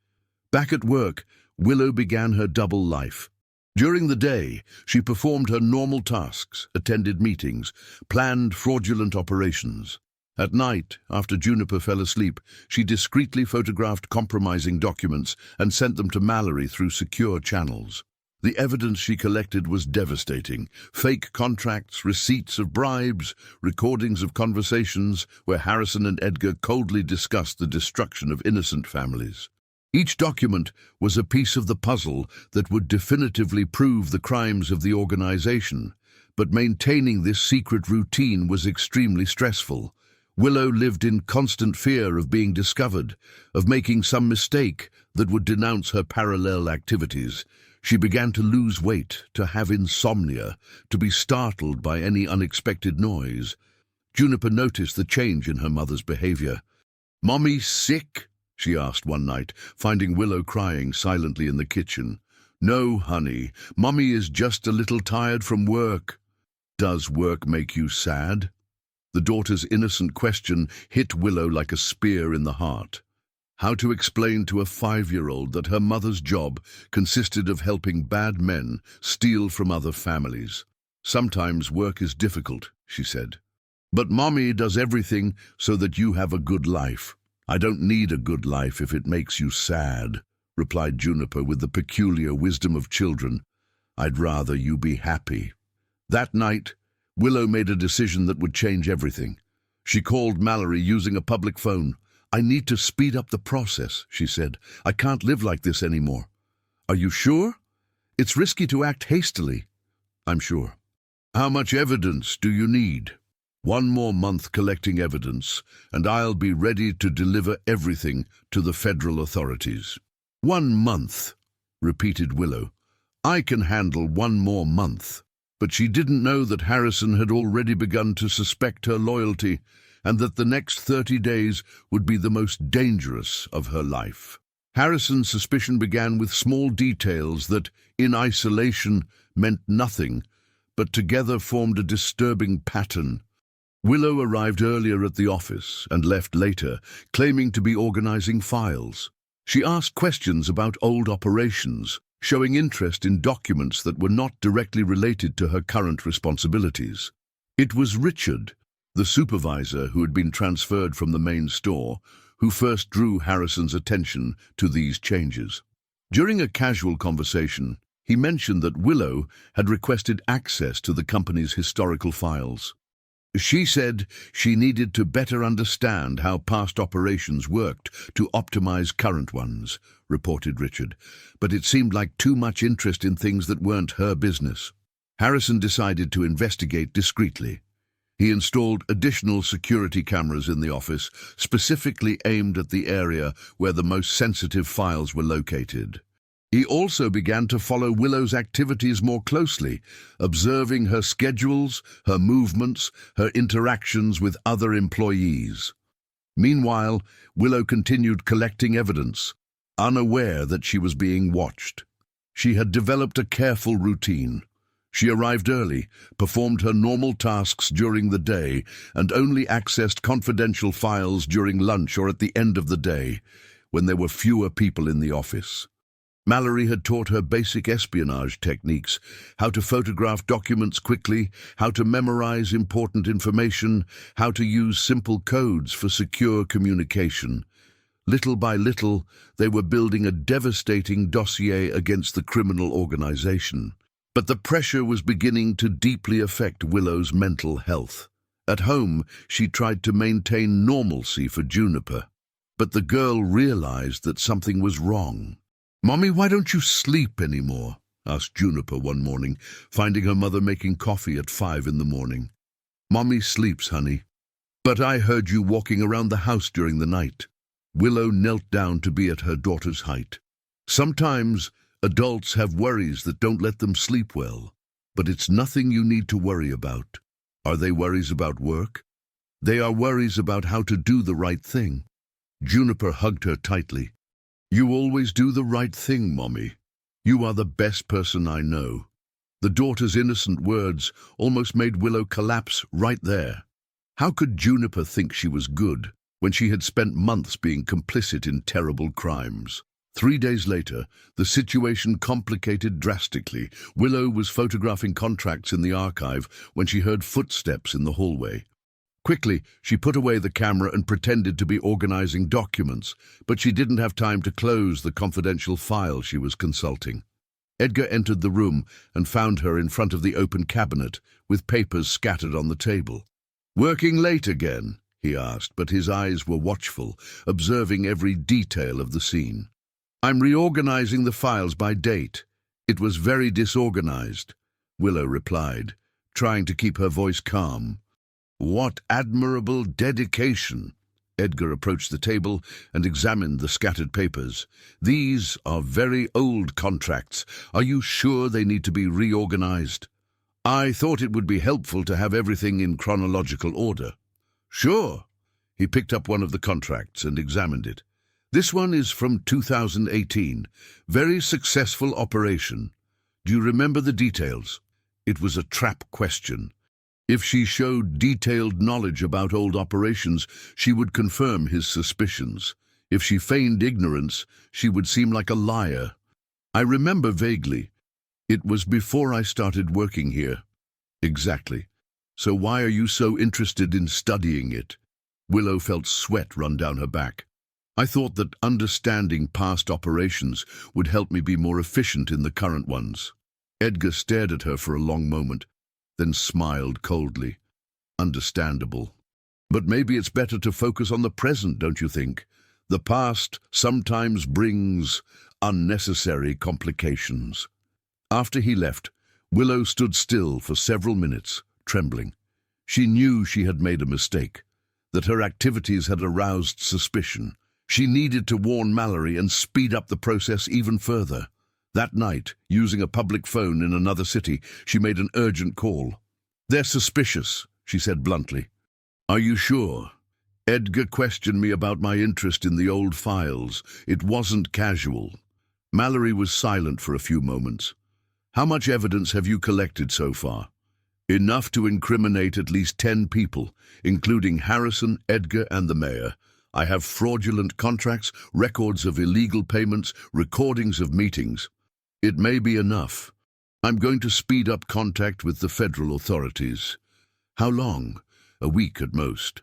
Back at work, Willow began her double life. During the day, she performed her normal tasks, attended meetings, planned fraudulent operations. At night, after Juniper fell asleep, she discreetly photographed compromising documents and sent them to Mallory through secure channels. The evidence she collected was devastating. Fake contracts, receipts of bribes, recordings of conversations where Harrison and Edgar coldly discussed the destruction of innocent families. Each document was a piece of the puzzle that would definitively prove the crimes of the organization, but maintaining this secret routine was extremely stressful. Willow lived in constant fear of being discovered, of making some mistake that would denounce her parallel activities. She began to lose weight, to have insomnia, to be startled by any unexpected noise. Juniper noticed the change in her mother's behavior. "Mommy sick?" she asked one night, finding Willow crying silently in the kitchen. "No, honey, Mommy is just a little tired from work." "Does work make you sad?" The daughter's innocent question hit Willow like a spear in the heart. How to explain to a 5-year-old that her mother's job consisted of helping bad men steal from other families? "Sometimes work is difficult," she said. "But Mommy does everything so that you have a good life." "I don't need a good life if it makes you sad," replied Juniper with the peculiar wisdom of children. "I'd rather you be happy." That night, Willow made a decision that would change everything. She called Mallory using a public phone. "I need to speed up the process," she said. "I can't live like this anymore." "Are you sure?" "It's risky to act hastily." "I'm sure." "How much evidence do you need?" "1 more month collecting evidence, and I'll be ready to deliver everything to the federal authorities." "1 month," repeated Willow. "I can handle 1 more month." But she didn't know that Harrison had already begun to suspect her loyalty, and that the next 30 days would be the most dangerous of her life. Harrison's suspicion began with small details that, in isolation, meant nothing, but together formed a disturbing pattern. Willow arrived earlier at the office and left later, claiming to be organizing files. She asked questions about old operations, showing interest in documents that were not directly related to her current responsibilities. It was Richard, the supervisor who had been transferred from the main store, who first drew Harrison's attention to these changes. During a casual conversation, he mentioned that Willow had requested access to the company's historical files. She said she needed to better understand how past operations worked to optimize current ones, reported Richard, but it seemed like too much interest in things that weren't her business. Harrison decided to investigate discreetly. He installed additional security cameras in the office, specifically aimed at the area where the most sensitive files were located. He also began to follow Willow's activities more closely, observing her schedules, her movements, her interactions with other employees. Meanwhile, Willow continued collecting evidence, unaware that she was being watched. She had developed a careful routine. She arrived early, performed her normal tasks during the day, and only accessed confidential files during lunch or at the end of the day, when there were fewer people in the office. Mallory had taught her basic espionage techniques, how to photograph documents quickly, how to memorize important information, how to use simple codes for secure communication. Little by little, they were building a devastating dossier against the criminal organization. But the pressure was beginning to deeply affect Willow's mental health. At home, she tried to maintain normalcy for Juniper, but the girl realized that something was wrong. "Mommy, why don't you sleep anymore?" asked Juniper one morning, finding her mother making coffee at 5 in the morning. "Mommy sleeps, honey." "But I heard you walking around the house during the night." Willow knelt down to be at her daughter's height. "Sometimes adults have worries that don't let them sleep well, but it's nothing you need to worry about." "Are they worries about work?" "They are worries about how to do the right thing." Juniper hugged her tightly. "You always do the right thing, Mommy. You are the best person I know." The daughter's innocent words almost made Willow collapse right there. How could Juniper think she was good when she had spent months being complicit in terrible crimes? 3 days later, the situation complicated drastically. Willow was photographing contracts in the archive when she heard footsteps in the hallway. Quickly, she put away the camera and pretended to be organizing documents, but she didn't have time to close the confidential file she was consulting. Edgar entered the room and found her in front of the open cabinet, with papers scattered on the table. "Working late again?" he asked, but his eyes were watchful, observing every detail of the scene. "I'm reorganizing the files by date. It was very disorganized," Willow replied, trying to keep her voice calm. "What admirable dedication!" Edgar approached the table and examined the scattered papers. "These are very old contracts. Are you sure they need to be reorganized?" "I thought it would be helpful to have everything in chronological order." "Sure." He picked up one of the contracts and examined it. "This one is from 2018. Very successful operation. Do you remember the details?" It was a trap question. If she showed detailed knowledge about old operations, she would confirm his suspicions. If she feigned ignorance, she would seem like a liar. "I remember vaguely. It was before I started working here." "Exactly. So why are you so interested in studying it?" Willow felt sweat run down her back. "I thought that understanding past operations would help me be more efficient in the current ones." Edgar stared at her for a long moment, then smiled coldly. "Understandable. But maybe it's better to focus on the present, don't you think? The past sometimes brings unnecessary complications." After he left, Willow stood still for several minutes, trembling. She knew she had made a mistake, that her activities had aroused suspicion. She needed to warn Mallory and speed up the process even further. That night, using a public phone in another city, she made an urgent call. "They're suspicious," she said bluntly. "Are you sure? Edgar questioned me about my interest in the old files. It wasn't casual." Mallory was silent for a few moments. "How much evidence have you collected so far?" "Enough to incriminate at least 10 people, including Harrison, Edgar, and the mayor. I have fraudulent contracts, records of illegal payments, recordings of meetings. It may be enough. I'm going to speed up contact with the federal authorities." "How long?" "A week at most.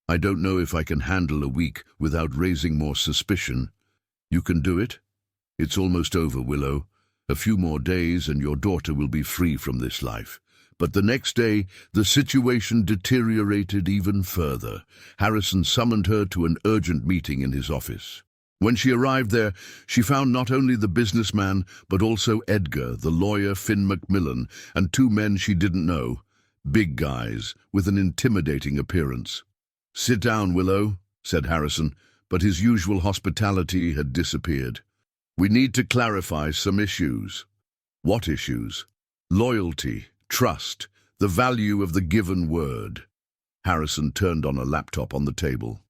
I don't know if I can handle a week without raising more suspicion." "You can do it? It's almost over, Willow. A few more days and your daughter will be free from this life." But the next day, the situation deteriorated even further. Harrison summoned her to an urgent meeting in his office. When she arrived there, she found not only the businessman, but also Edgar, the lawyer Finn Macmillan, and 2 men she didn't know, big guys with an intimidating appearance. "Sit down, Willow," said Harrison, but his usual hospitality had disappeared. "We need to clarify some issues." "What issues?" "Loyalty, trust, the value of the given word." Harrison turned on a laptop on the table.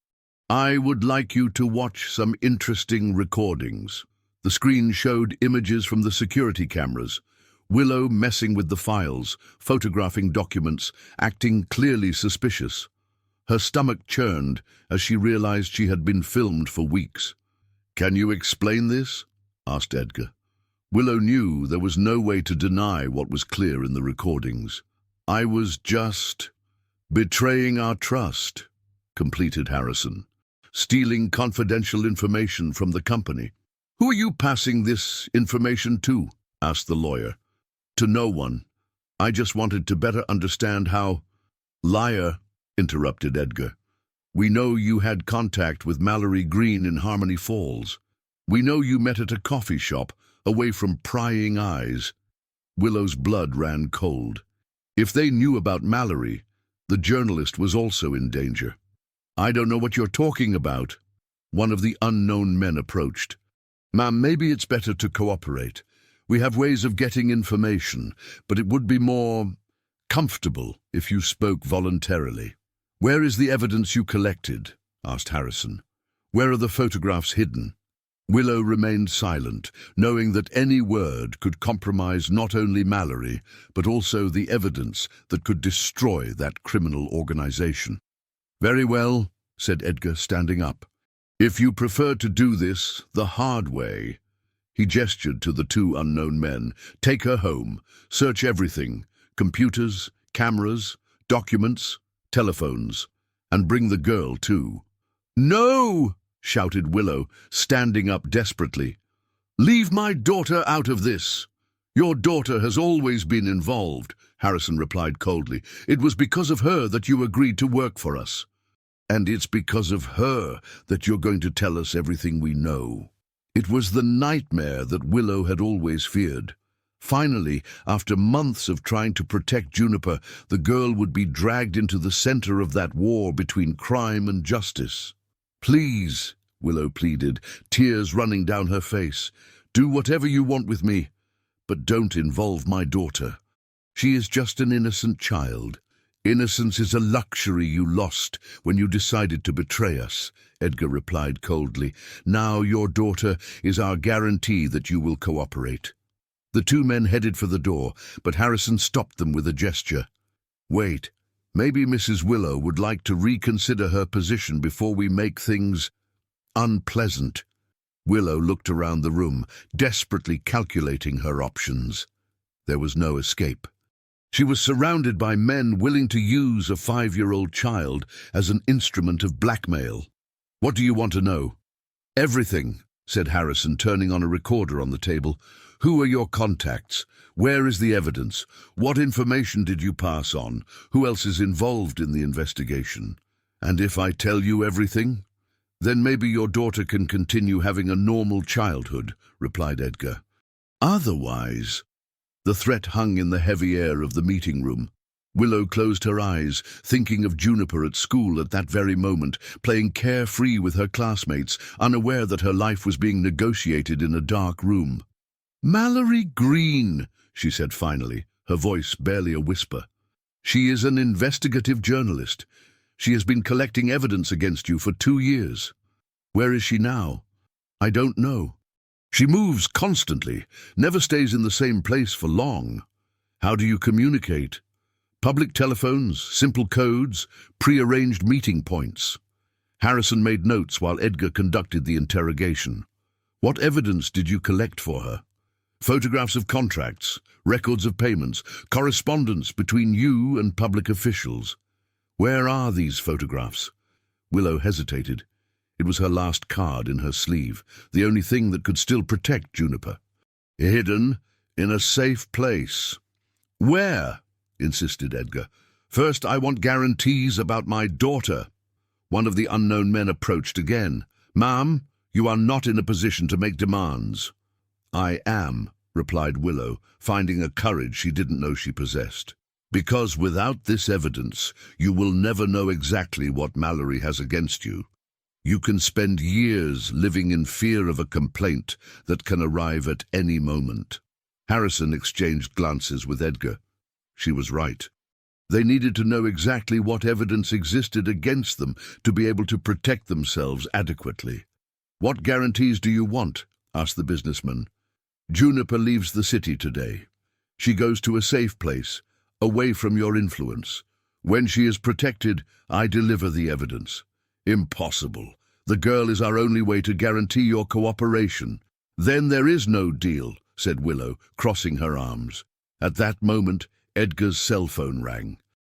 "I would like you to watch some interesting recordings." The screen showed images from the security cameras. Willow messing with the files, photographing documents, acting clearly suspicious. Her stomach churned as she realized she had been filmed for weeks. "Can you explain this?" asked Edgar. Willow knew there was no way to deny what was clear in the recordings. "I was just betraying our trust," completed Harrison. "Stealing confidential information from the company." "Who are you passing this information to?" asked the lawyer. "To no one. I just wanted to better understand how—" "Liar," interrupted Edgar. "We know you had contact with Mallory Green in Harmony Falls. We know you met at a coffee shop, away from prying eyes." Willow's blood ran cold. If they knew about Mallory, the journalist was also in danger. "I don't know what you're talking about." One of the unknown men approached. "Ma'am, maybe it's better to cooperate. We have ways of getting information, but it would be more comfortable if you spoke voluntarily." "Where is the evidence you collected?" asked Harrison. "Where are the photographs hidden?" Willow remained silent, knowing that any word could compromise not only Mallory, but also the evidence that could destroy that criminal organization. Very well, said Edgar, standing up. If you prefer to do this the hard way, he gestured to the two unknown men. Take her home, search everything, computers, cameras, documents, telephones, and bring the girl too. No, shouted Willow, standing up desperately. Leave my daughter out of this. Your daughter has always been involved, Harrison replied coldly. It was because of her that you agreed to work for us. And it's because of her that you're going to tell us everything we know. It was the nightmare that Willow had always feared. Finally, after months of trying to protect Juniper, the girl would be dragged into the center of that war between crime and justice. Please, Willow pleaded, tears running down her face. Do whatever you want with me, but don't involve my daughter. She is just an innocent child. Innocence is a luxury you lost when you decided to betray us, Edgar replied coldly. Now your daughter is our guarantee that you will cooperate. The two men headed for the door, but Harrison stopped them with a gesture. Wait, maybe Mrs. Willow would like to reconsider her position before we make things unpleasant. Willow looked around the room, desperately calculating her options. There was no escape. She was surrounded by men willing to use a 5-year-old child as an instrument of blackmail. What do you want to know? Everything, said Harrison, turning on a recorder on the table. Who are your contacts? Where is the evidence? What information did you pass on? Who else is involved in the investigation? And if I tell you everything, then maybe your daughter can continue having a normal childhood, replied Edgar. Otherwise, the threat hung in the heavy air of the meeting room. Willow closed her eyes, thinking of Juniper at school at that very moment, playing carefree with her classmates, unaware that her life was being negotiated in a dark room. Mallory Green, she said finally, her voice barely a whisper. She is an investigative journalist. She has been collecting evidence against you for 2 years. Where is she now? I don't know. She moves constantly, never stays in the same place for long. How do you communicate? Public telephones, simple codes, pre-arranged meeting points. Harrison made notes while Edgar conducted the interrogation. What evidence did you collect for her? Photographs of contracts, records of payments, correspondence between you and public officials. Where are these photographs? Willow hesitated. It was her last card in her sleeve, the only thing that could still protect Juniper. Hidden in a safe place. Where? Insisted Edgar. First, I want guarantees about my daughter. One of the unknown men approached again. Ma'am, you are not in a position to make demands. I am, replied Willow, finding a courage she didn't know she possessed. Because without this evidence, you will never know exactly what Mallory has against you. You can spend years living in fear of a complaint that can arrive at any moment. Harrison exchanged glances with Edgar. She was right. They needed to know exactly what evidence existed against them to be able to protect themselves adequately. What guarantees do you want? Asked the businessman. Juniper leaves the city today. She goes to a safe place, away from your influence. When she is protected, I deliver the evidence. Impossible. The girl is our only way to guarantee your cooperation. Then there is no deal, said Willow, crossing her arms. At that moment, Edgar's cell phone rang.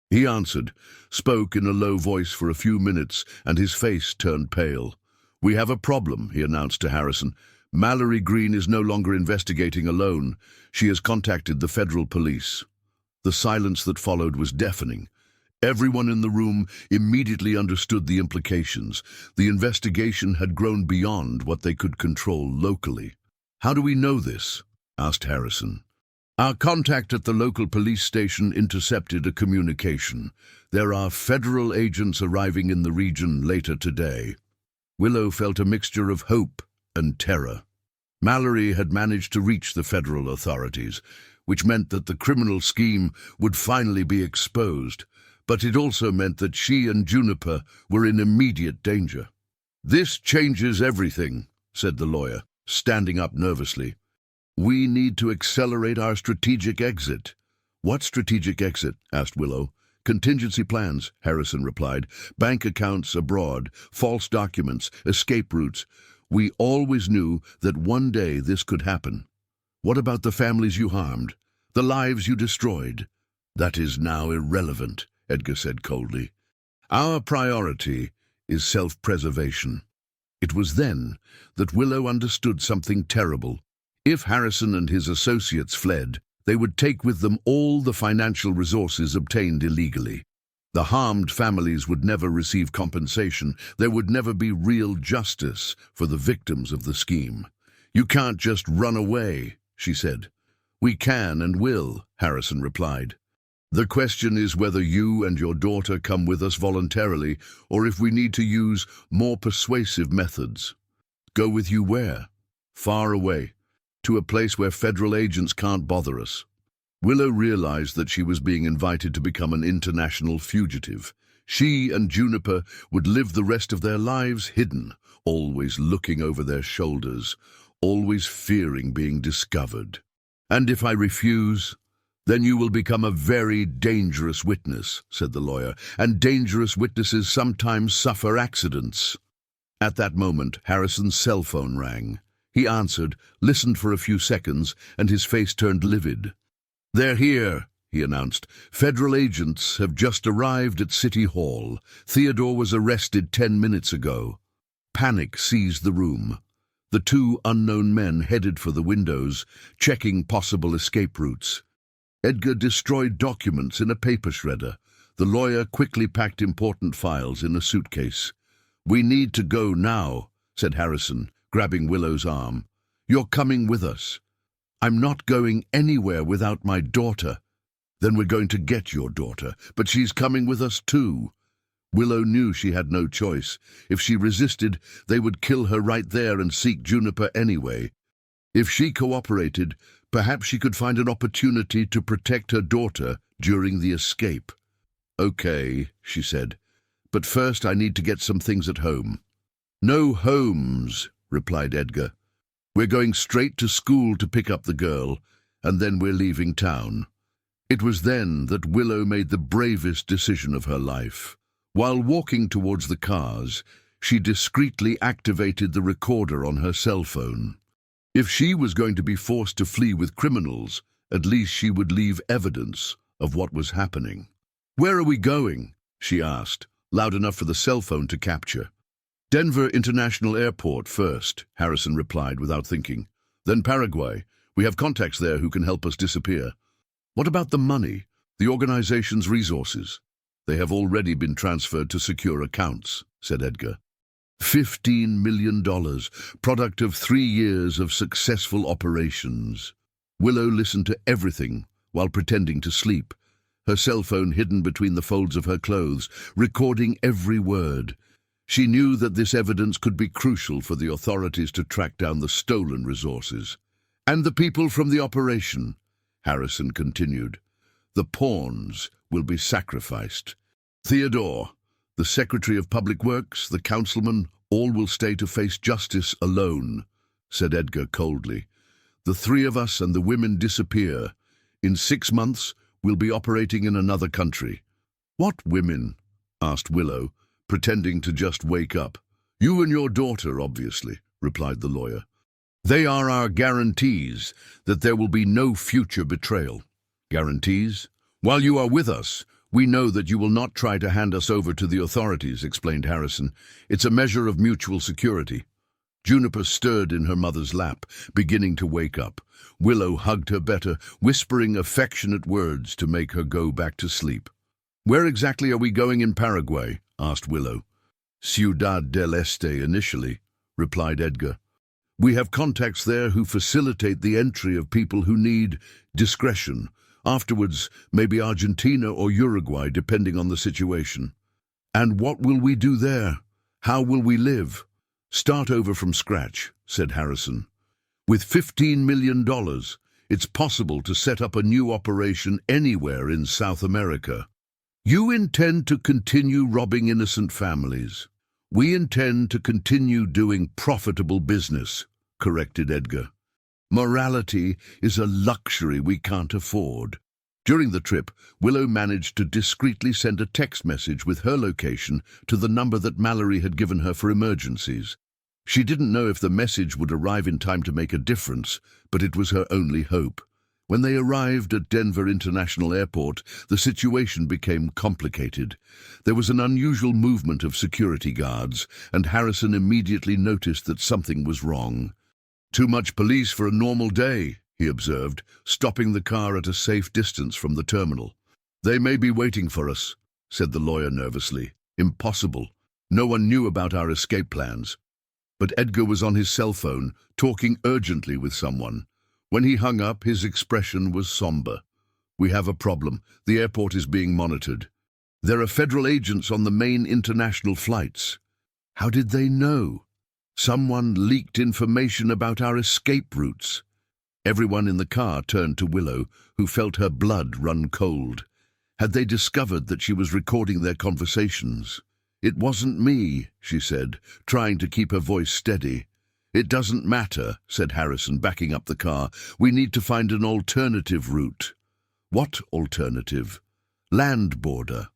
He answered, spoke in a low voice for a few minutes, and his face turned pale. We have a problem, he announced to Harrison. Mallory Green is no longer investigating alone. She has contacted the federal police. The silence that followed was deafening. Everyone in the room immediately understood the implications. The investigation had grown beyond what they could control locally. How do we know this? Asked Harrison. Our contact at the local police station intercepted a communication. There are federal agents arriving in the region later today. Willow felt a mixture of hope and terror. Mallory had managed to reach the federal authorities, which meant that the criminal scheme would finally be exposed, but it also meant that she and Juniper were in immediate danger. This changes everything, said the lawyer, standing up nervously. We need to accelerate our strategic exit. What strategic exit? Asked Willow. Contingency plans, Harrison replied. Bank accounts abroad, false documents, escape routes. We always knew that one day this could happen. What about the families you harmed? The lives you destroyed? That is now irrelevant, Edgar said coldly. Our priority is self-preservation. It was then that Willow understood something terrible. If Harrison and his associates fled, they would take with them all the financial resources obtained illegally. The harmed families would never receive compensation. There would never be real justice for the victims of the scheme. You can't just run away, she said. We can and will, Harrison replied. The question is whether you and your daughter come with us voluntarily, or if we need to use more persuasive methods. Go with you where? Far away, to a place where federal agents can't bother us. Willow realized that she was being invited to become an international fugitive. She and Juniper would live the rest of their lives hidden, always looking over their shoulders, always fearing being discovered. And if I refuse, then you will become a very dangerous witness, said the lawyer, and dangerous witnesses sometimes suffer accidents. At that moment, Harrison's cell phone rang. He answered, listened for a few seconds, and his face turned livid. They're here, he announced. Federal agents have just arrived at City Hall. Theodore was arrested 10 minutes ago. Panic seized the room. The two unknown men headed for the windows, checking possible escape routes. Edgar destroyed documents in a paper shredder. The lawyer quickly packed important files in a suitcase. We need to go now, said Harrison, grabbing Willow's arm. You're coming with us. I'm not going anywhere without my daughter. Then we're going to get your daughter, but she's coming with us too. Willow knew she had no choice. If she resisted, they would kill her right there and seek Juniper anyway. If she cooperated, perhaps she could find an opportunity to protect her daughter during the escape. Okay, she said, but first I need to get some things at home. No homes, replied Edgar. We're going straight to school to pick up the girl, and then we're leaving town. It was then that Willow made the bravest decision of her life. While walking towards the cars, she discreetly activated the recorder on her cell phone. If she was going to be forced to flee with criminals, at least she would leave evidence of what was happening. Where are we going? She asked, loud enough for the cell phone to capture. Denver International Airport first, Harrison replied without thinking. Then Paraguay. We have contacts there who can help us disappear. What about the money, the organization's resources? They have already been transferred to secure accounts, said Edgar. $15 million, product of 3 years of successful operations. Willow listened to everything while pretending to sleep, her cell phone hidden between the folds of her clothes, recording every word. She knew that this evidence could be crucial for the authorities to track down the stolen resources. And the people from the operation, Harrison continued. The pawns will be sacrificed. Theodore, the Secretary of Public Works, the councilman, all will stay to face justice alone, said Edgar coldly. The 3 of us and the women disappear. In 6 months, we'll be operating in another country. What women? Asked Willow, pretending to just wake up. You and your daughter, obviously, replied the lawyer. They are our guarantees that there will be no future betrayal. Guarantees? While you are with us, we know that you will not try to hand us over to the authorities, explained Harrison. It's a measure of mutual security. Juniper stirred in her mother's lap, beginning to wake up. Willow hugged her better, whispering affectionate words to make her go back to sleep. Where exactly are we going in Paraguay? Asked Willow. Ciudad del Este initially, replied Edgar. We have contacts there who facilitate the entry of people who need discretion. Afterwards, maybe Argentina or Uruguay, depending on the situation. And what will we do there? How will we live? Start over from scratch, said Harrison. With $15 million, it's possible to set up a new operation anywhere in South America. You intend to continue robbing innocent families. We intend to continue doing profitable business, corrected Edgar. Morality is a luxury we can't afford. During the trip, Willow managed to discreetly send a text message with her location to the number that Mallory had given her for emergencies. She didn't know if the message would arrive in time to make a difference, but it was her only hope. When they arrived at Denver International Airport, the situation became complicated. There was an unusual movement of security guards, and Harrison immediately noticed that something was wrong. "Too much police for a normal day," he observed, stopping the car at a safe distance from the terminal. "They may be waiting for us," said the lawyer nervously. "Impossible. No one knew about our escape plans." But Edgar was on his cell phone, talking urgently with someone. When he hung up, his expression was somber. "We have a problem. The airport is being monitored. There are federal agents on the main international flights." How did they know? Someone leaked information about our escape routes. Everyone in the car turned to Willow, who felt her blood run cold. Had they discovered that she was recording their conversations? "It wasn't me," she said, trying to keep her voice steady. "It doesn't matter," said Harrison, backing up the car. "We need to find an alternative route." "What alternative?" "Land border.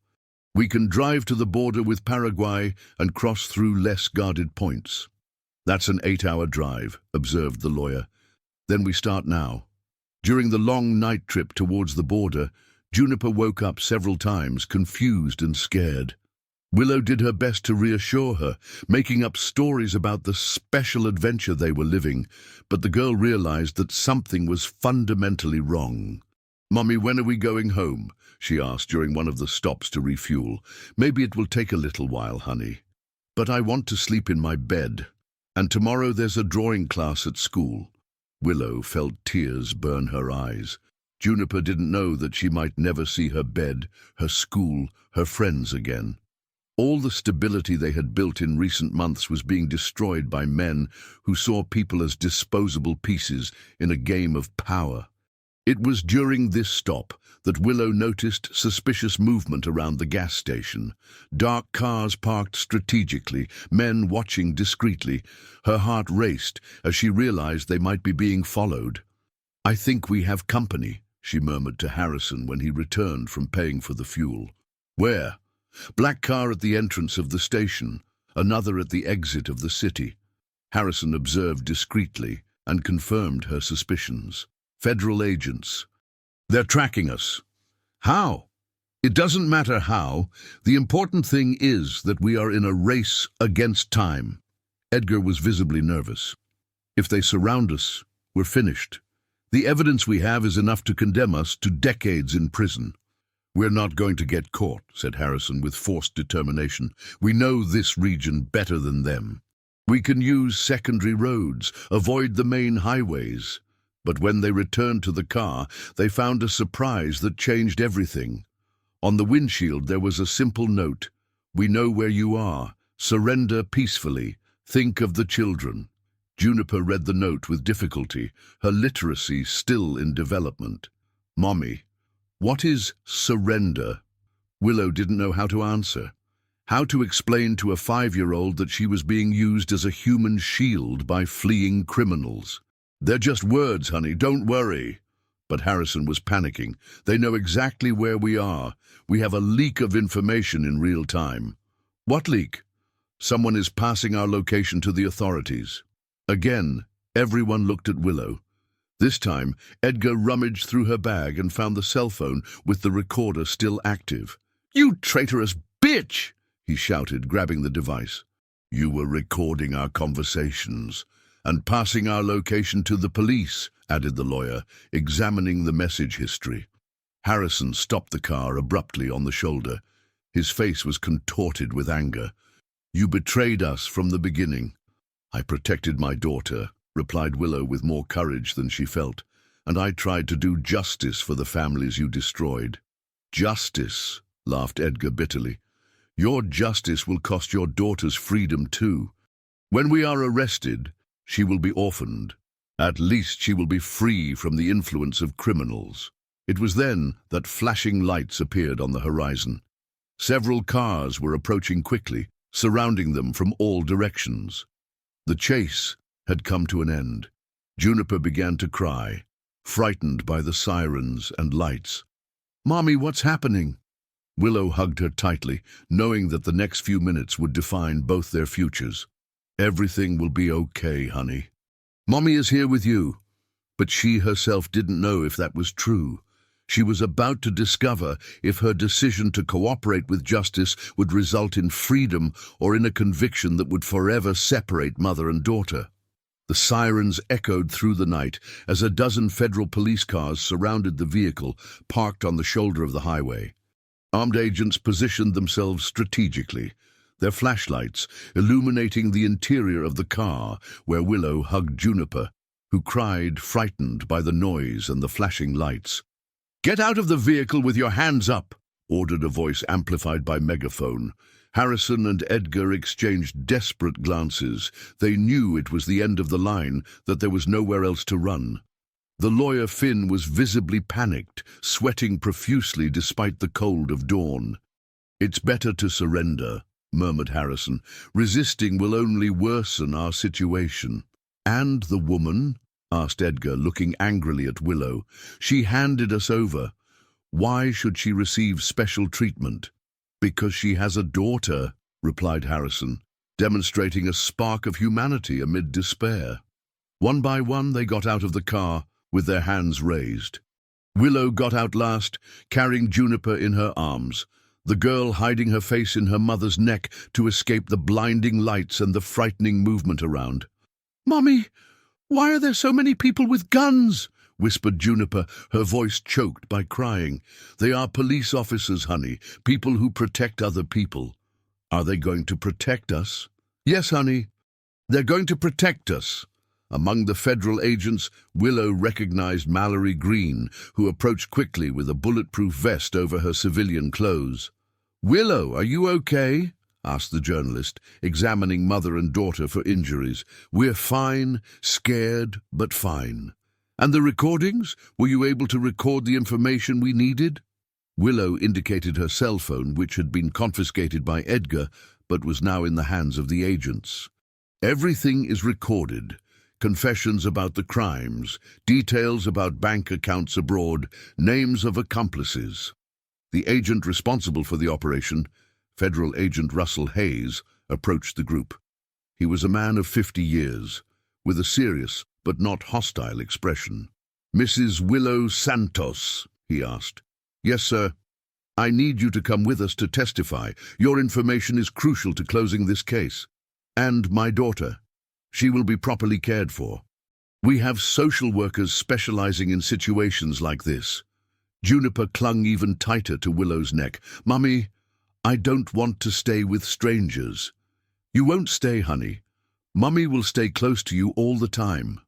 We can drive to the border with Paraguay and cross through less guarded points." "That's an 8-hour drive," observed the lawyer. "Then we start now." During the long night trip towards the border, Juniper woke up several times, confused and scared. Willow did her best to reassure her, making up stories about the special adventure they were living, but the girl realized that something was fundamentally wrong. "Mommy, when are we going home?" she asked during one of the stops to refuel. "Maybe it will take a little while, honey. But I want to sleep in my bed. And tomorrow there's a drawing class at school." Willow felt tears burn her eyes. Juniper didn't know that she might never see her bed, her school, her friends again. All the stability they had built in recent months was being destroyed by men who saw people as disposable pieces in a game of power. It was during this stop that Willow noticed suspicious movement around the gas station. Dark cars parked strategically, men watching discreetly. Her heart raced as she realized they might be being followed. "I think we have company," she murmured to Harrison when he returned from paying for the fuel. "Where?" "Black car at the entrance of the station, another at the exit of the city." Harrison observed discreetly and confirmed her suspicions. "Federal agents. They're tracking us." "How?" "It doesn't matter how. The important thing is that we are in a race against time." Edgar was visibly nervous. "If they surround us, we're finished. The evidence we have is enough to condemn us to decades in prison." "We're not going to get caught," said Harrison with forced determination. "We know this region better than them. We can use secondary roads, avoid the main highways." But when they returned to the car, they found a surprise that changed everything. On the windshield there was a simple note: "We know where you are. Surrender peacefully. Think of the children." Juniper read the note with difficulty, her literacy still in development. "Mommy, what is surrender?" Willow didn't know how to answer. How to explain to a 5-year-old that she was being used as a human shield by fleeing criminals? "They're just words, honey, don't worry." But Harrison was panicking. "They know exactly where we are. We have a leak of information in real time." "What leak?" "Someone is passing our location to the authorities." Again, everyone looked at Willow. This time, Edgar rummaged through her bag and found the cell phone with the recorder still active. "You traitorous bitch!" he shouted, grabbing the device. "You were recording our conversations and passing our location to the police," added the lawyer, examining the message history. Harrison stopped the car abruptly on the shoulder. His face was contorted with anger. "You betrayed us from the beginning." "I protected my daughter," replied Willow with more courage than she felt, "and I tried to do justice for the families you destroyed." "Justice?" laughed Edgar bitterly. "Your justice will cost your daughter's freedom too. When we are arrested, she will be orphaned. At least she will be free from the influence of criminals." It was then that flashing lights appeared on the horizon. Several cars were approaching quickly, surrounding them from all directions. The chase had come to an end. Juniper began to cry, frightened by the sirens and lights. Mommy, what's happening? Willow hugged her tightly, knowing that the next few minutes would define both their futures. Everything will be okay, honey. Mommy is here with you. But she herself didn't know if that was true. She was about to discover if her decision to cooperate with justice would result in freedom or in a conviction that would forever separate mother and daughter. The sirens echoed through the night as a dozen federal police cars surrounded the vehicle parked on the shoulder of the highway. Armed agents positioned themselves strategically, their flashlights illuminating the interior of the car where Willow hugged Juniper, who cried, frightened by the noise and the flashing lights. "Get out of the vehicle with your hands up," ordered a voice amplified by megaphone. Harrison and Edgar exchanged desperate glances. They knew it was the end of the line, that there was nowhere else to run. The lawyer Finn was visibly panicked, sweating profusely despite the cold of dawn. "It's better to surrender," murmured Harrison. "Resisting will only worsen our situation." "And the woman?" asked Edgar, looking angrily at Willow. "She handed us over. Why should she receive special treatment?" "Because she has a daughter," replied Harrison, demonstrating a spark of humanity amid despair. One by one they got out of the car, with their hands raised. Willow got out last, carrying Juniper in her arms, the girl hiding her face in her mother's neck to escape the blinding lights and the frightening movement around. "Mommy, why are there so many people with guns?" whispered Juniper, her voice choked by crying. "They are police officers, honey, people who protect other people." "Are they going to protect us?" "Yes, honey, they're going to protect us." Among the federal agents, Willow recognized Mallory Green, who approached quickly with a bulletproof vest over her civilian clothes. "Willow, are you okay?" asked the journalist, examining mother and daughter for injuries. "We're fine, scared, but fine." "And the recordings? Were you able to record the information we needed?" Willow indicated her cell phone, which had been confiscated by Edgar, but was now in the hands of the agents. "Everything is recorded. Confessions about the crimes, details about bank accounts abroad, names of accomplices." The agent responsible for the operation, Federal Agent Russell Hayes, approached the group. He was a man of 50 years, with a serious but not hostile expression. "Mrs. Willow Santos," he asked. "Yes, sir. I need you to come with us to testify. Your information is crucial to closing this case. And my daughter. She will be properly cared for. We have social workers specializing in situations like this." Juniper clung even tighter to Willow's neck. "Mummy, I don't want to stay with strangers." "You won't stay, honey. Mummy will stay close to you all the time."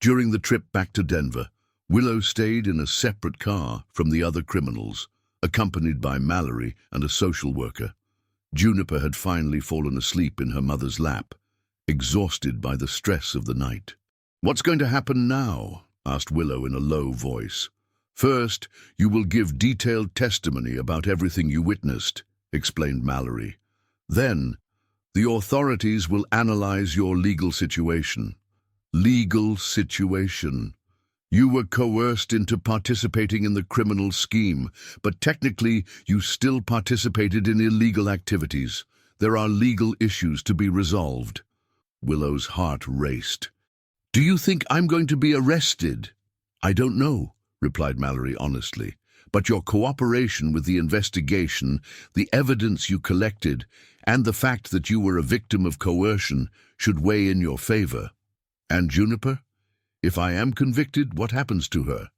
During the trip back to Denver, Willow stayed in a separate car from the other criminals, accompanied by Mallory and a social worker. Juniper had finally fallen asleep in her mother's lap, exhausted by the stress of the night. "What's going to happen now?" asked Willow in a low voice. "First, you will give detailed testimony about everything you witnessed," explained Mallory. "Then, the authorities will analyze your legal situation." "Legal situation. You were coerced into participating in the criminal scheme, but technically you still participated in illegal activities. There are legal issues to be resolved." Willow's heart raced. "Do you think I'm going to be arrested?" "I don't know," replied Mallory honestly. "But your cooperation with the investigation, the evidence you collected, and the fact that you were a victim of coercion should weigh in your favor." "And Juniper? If I am convicted, what happens to her?"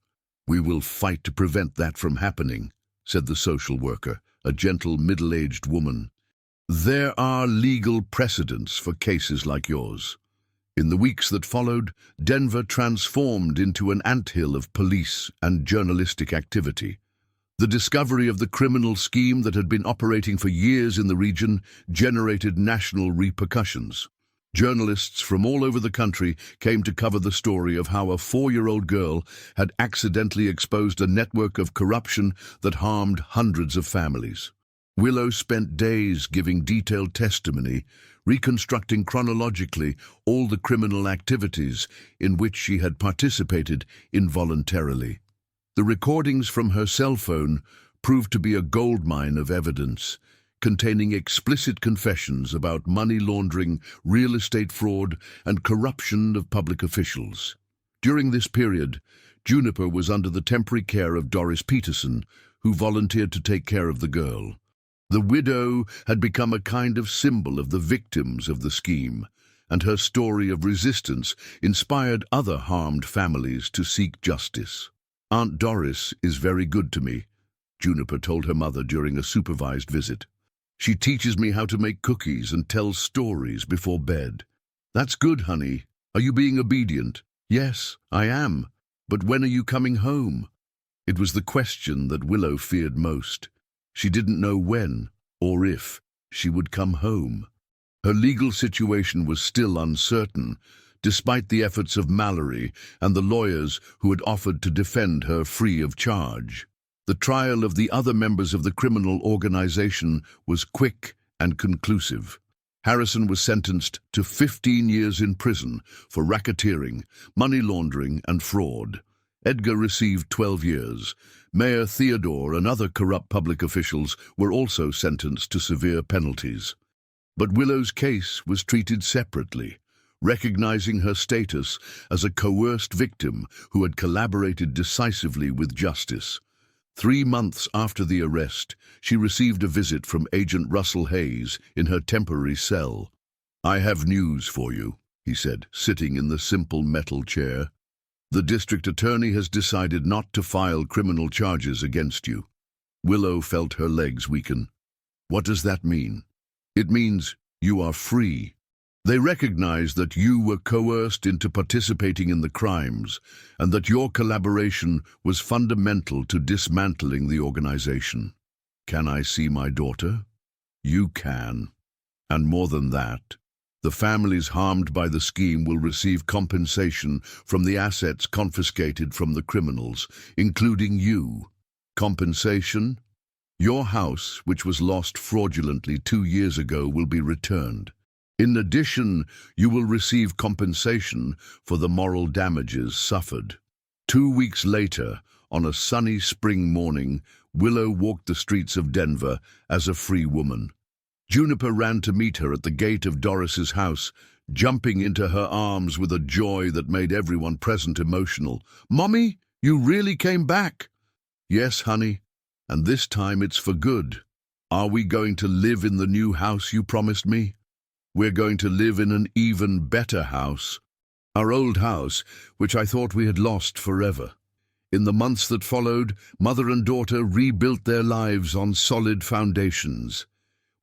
"We will fight to prevent that from happening," said the social worker, a gentle middle-aged woman. "There are legal precedents for cases like yours." In the weeks that followed, Denver transformed into an anthill of police and journalistic activity. The discovery of the criminal scheme that had been operating for years in the region generated national repercussions. Journalists from all over the country came to cover the story of how a 4-year-old girl had accidentally exposed a network of corruption that harmed hundreds of families. Willow spent days giving detailed testimony, reconstructing chronologically all the criminal activities in which she had participated involuntarily. The recordings from her cell phone proved to be a goldmine of evidence, containing explicit confessions about money laundering, real estate fraud, and corruption of public officials. During this period, Juniper was under the temporary care of Doris Peterson, who volunteered to take care of the girl. The widow had become a kind of symbol of the victims of the scheme, and her story of resistance inspired other harmed families to seek justice. "Aunt Doris is very good to me," Juniper told her mother during a supervised visit. "She teaches me how to make cookies and tells stories before bed." "That's good, honey. Are you being obedient?" "Yes, I am. But when are you coming home?" It was the question that Willow feared most. She didn't know when, or if, she would come home. Her legal situation was still uncertain, despite the efforts of Mallory and the lawyers who had offered to defend her free of charge. The trial of the other members of the criminal organization was quick and conclusive. Harrison was sentenced to 15 years in prison for racketeering, money laundering, and fraud. Edgar received 12 years. Mayor Theodore and other corrupt public officials were also sentenced to severe penalties. But Willow's case was treated separately, recognizing her status as a coerced victim who had collaborated decisively with justice. 3 months after the arrest, she received a visit from Agent Russell Hayes in her temporary cell. "I have news for you," he said, sitting in the simple metal chair. "The district attorney has decided not to file criminal charges against you." Willow felt her legs weaken. "What does that mean?" "It means you are free. They recognize that you were coerced into participating in the crimes and that your collaboration was fundamental to dismantling the organization." "Can I see my daughter?" "You can. And more than that, the families harmed by the scheme will receive compensation from the assets confiscated from the criminals, including you." "Compensation?" "Your house, which was lost fraudulently 2 years ago, will be returned. In addition, you will receive compensation for the moral damages suffered." 2 weeks later, on a sunny spring morning, Willow walked the streets of Denver as a free woman. Juniper ran to meet her at the gate of Doris's house, jumping into her arms with a joy that made everyone present emotional. "Mommy, you really came back." "Yes, honey, and this time it's for good. Are we going to live in the new house you promised me?" "We're going to live in an even better house. Our old house, which I thought we had lost forever." In the months that followed, mother and daughter rebuilt their lives on solid foundations.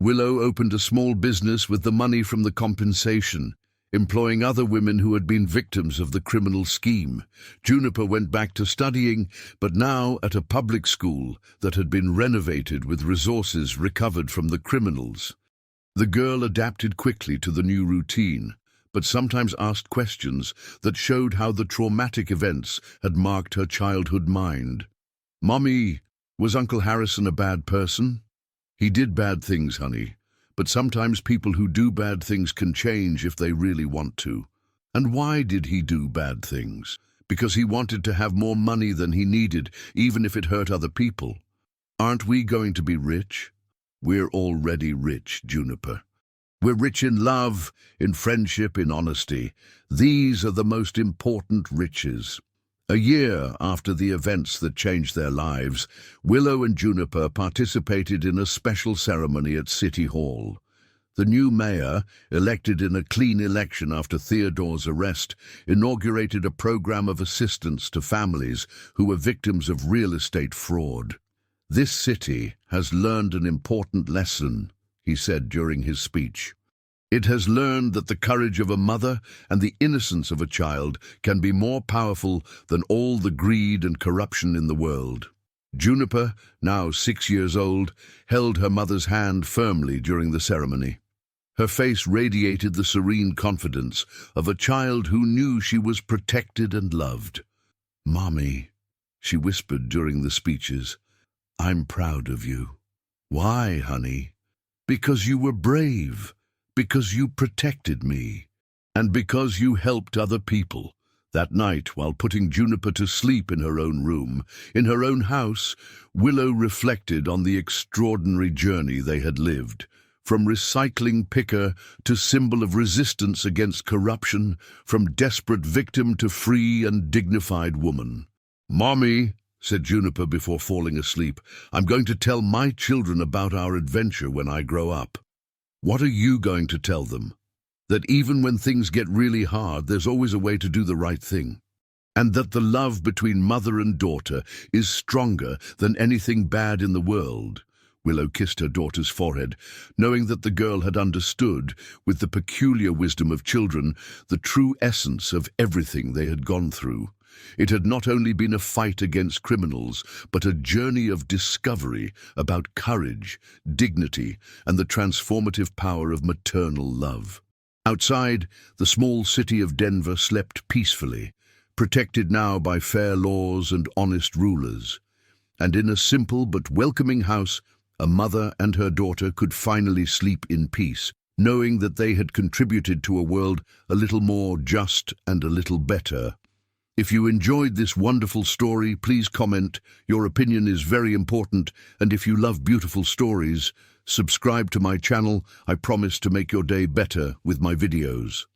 Willow opened a small business with the money from the compensation, employing other women who had been victims of the criminal scheme. Juniper went back to studying, but now at a public school that had been renovated with resources recovered from the criminals. The girl adapted quickly to the new routine, but sometimes asked questions that showed how the traumatic events had marked her childhood mind. "Mommy, was Uncle Harrison a bad person?" "He did bad things, honey, but sometimes people who do bad things can change if they really want to." "And why did he do bad things?" "Because he wanted to have more money than he needed, even if it hurt other people." "Aren't we going to be rich?" "We're already rich, Juniper. We're rich in love, in friendship, in honesty. These are the most important riches." A year after the events that changed their lives, Willow and Juniper participated in a special ceremony at City Hall. The new mayor, elected in a clean election after Theodore's arrest, inaugurated a program of assistance to families who were victims of real estate fraud. "This city has learned an important lesson," he said during his speech. "It has learned that the courage of a mother and the innocence of a child can be more powerful than all the greed and corruption in the world." Juniper, now 6 years old, held her mother's hand firmly during the ceremony. Her face radiated the serene confidence of a child who knew she was protected and loved. "Mommy," she whispered during the speeches, "I'm proud of you." "Why, honey?" "Because you were brave, because you protected me, and because you helped other people. That night, while putting Juniper to sleep in her own room, in her own house, Willow reflected on the extraordinary journey they had lived. From recycling picker to symbol of resistance against corruption, from desperate victim to free and dignified woman. "Mommy," said Juniper before falling asleep, "I'm going to tell my children about our adventure when I grow up." "What are you going to tell them?" "That even when things get really hard, there's always a way to do the right thing. And that the love between mother and daughter is stronger than anything bad in the world." Willow kissed her daughter's forehead, knowing that the girl had understood, with the peculiar wisdom of children, the true essence of everything they had gone through. It had not only been a fight against criminals, but a journey of discovery about courage, dignity, and the transformative power of maternal love. Outside, the small city of Denver slept peacefully, protected now by fair laws and honest rulers. And in a simple but welcoming house, a mother and her daughter could finally sleep in peace, knowing that they had contributed to a world a little more just and a little better. If you enjoyed this wonderful story, please comment. Your opinion is very important, and if you love beautiful stories, subscribe to my channel. I promise to make your day better with my videos.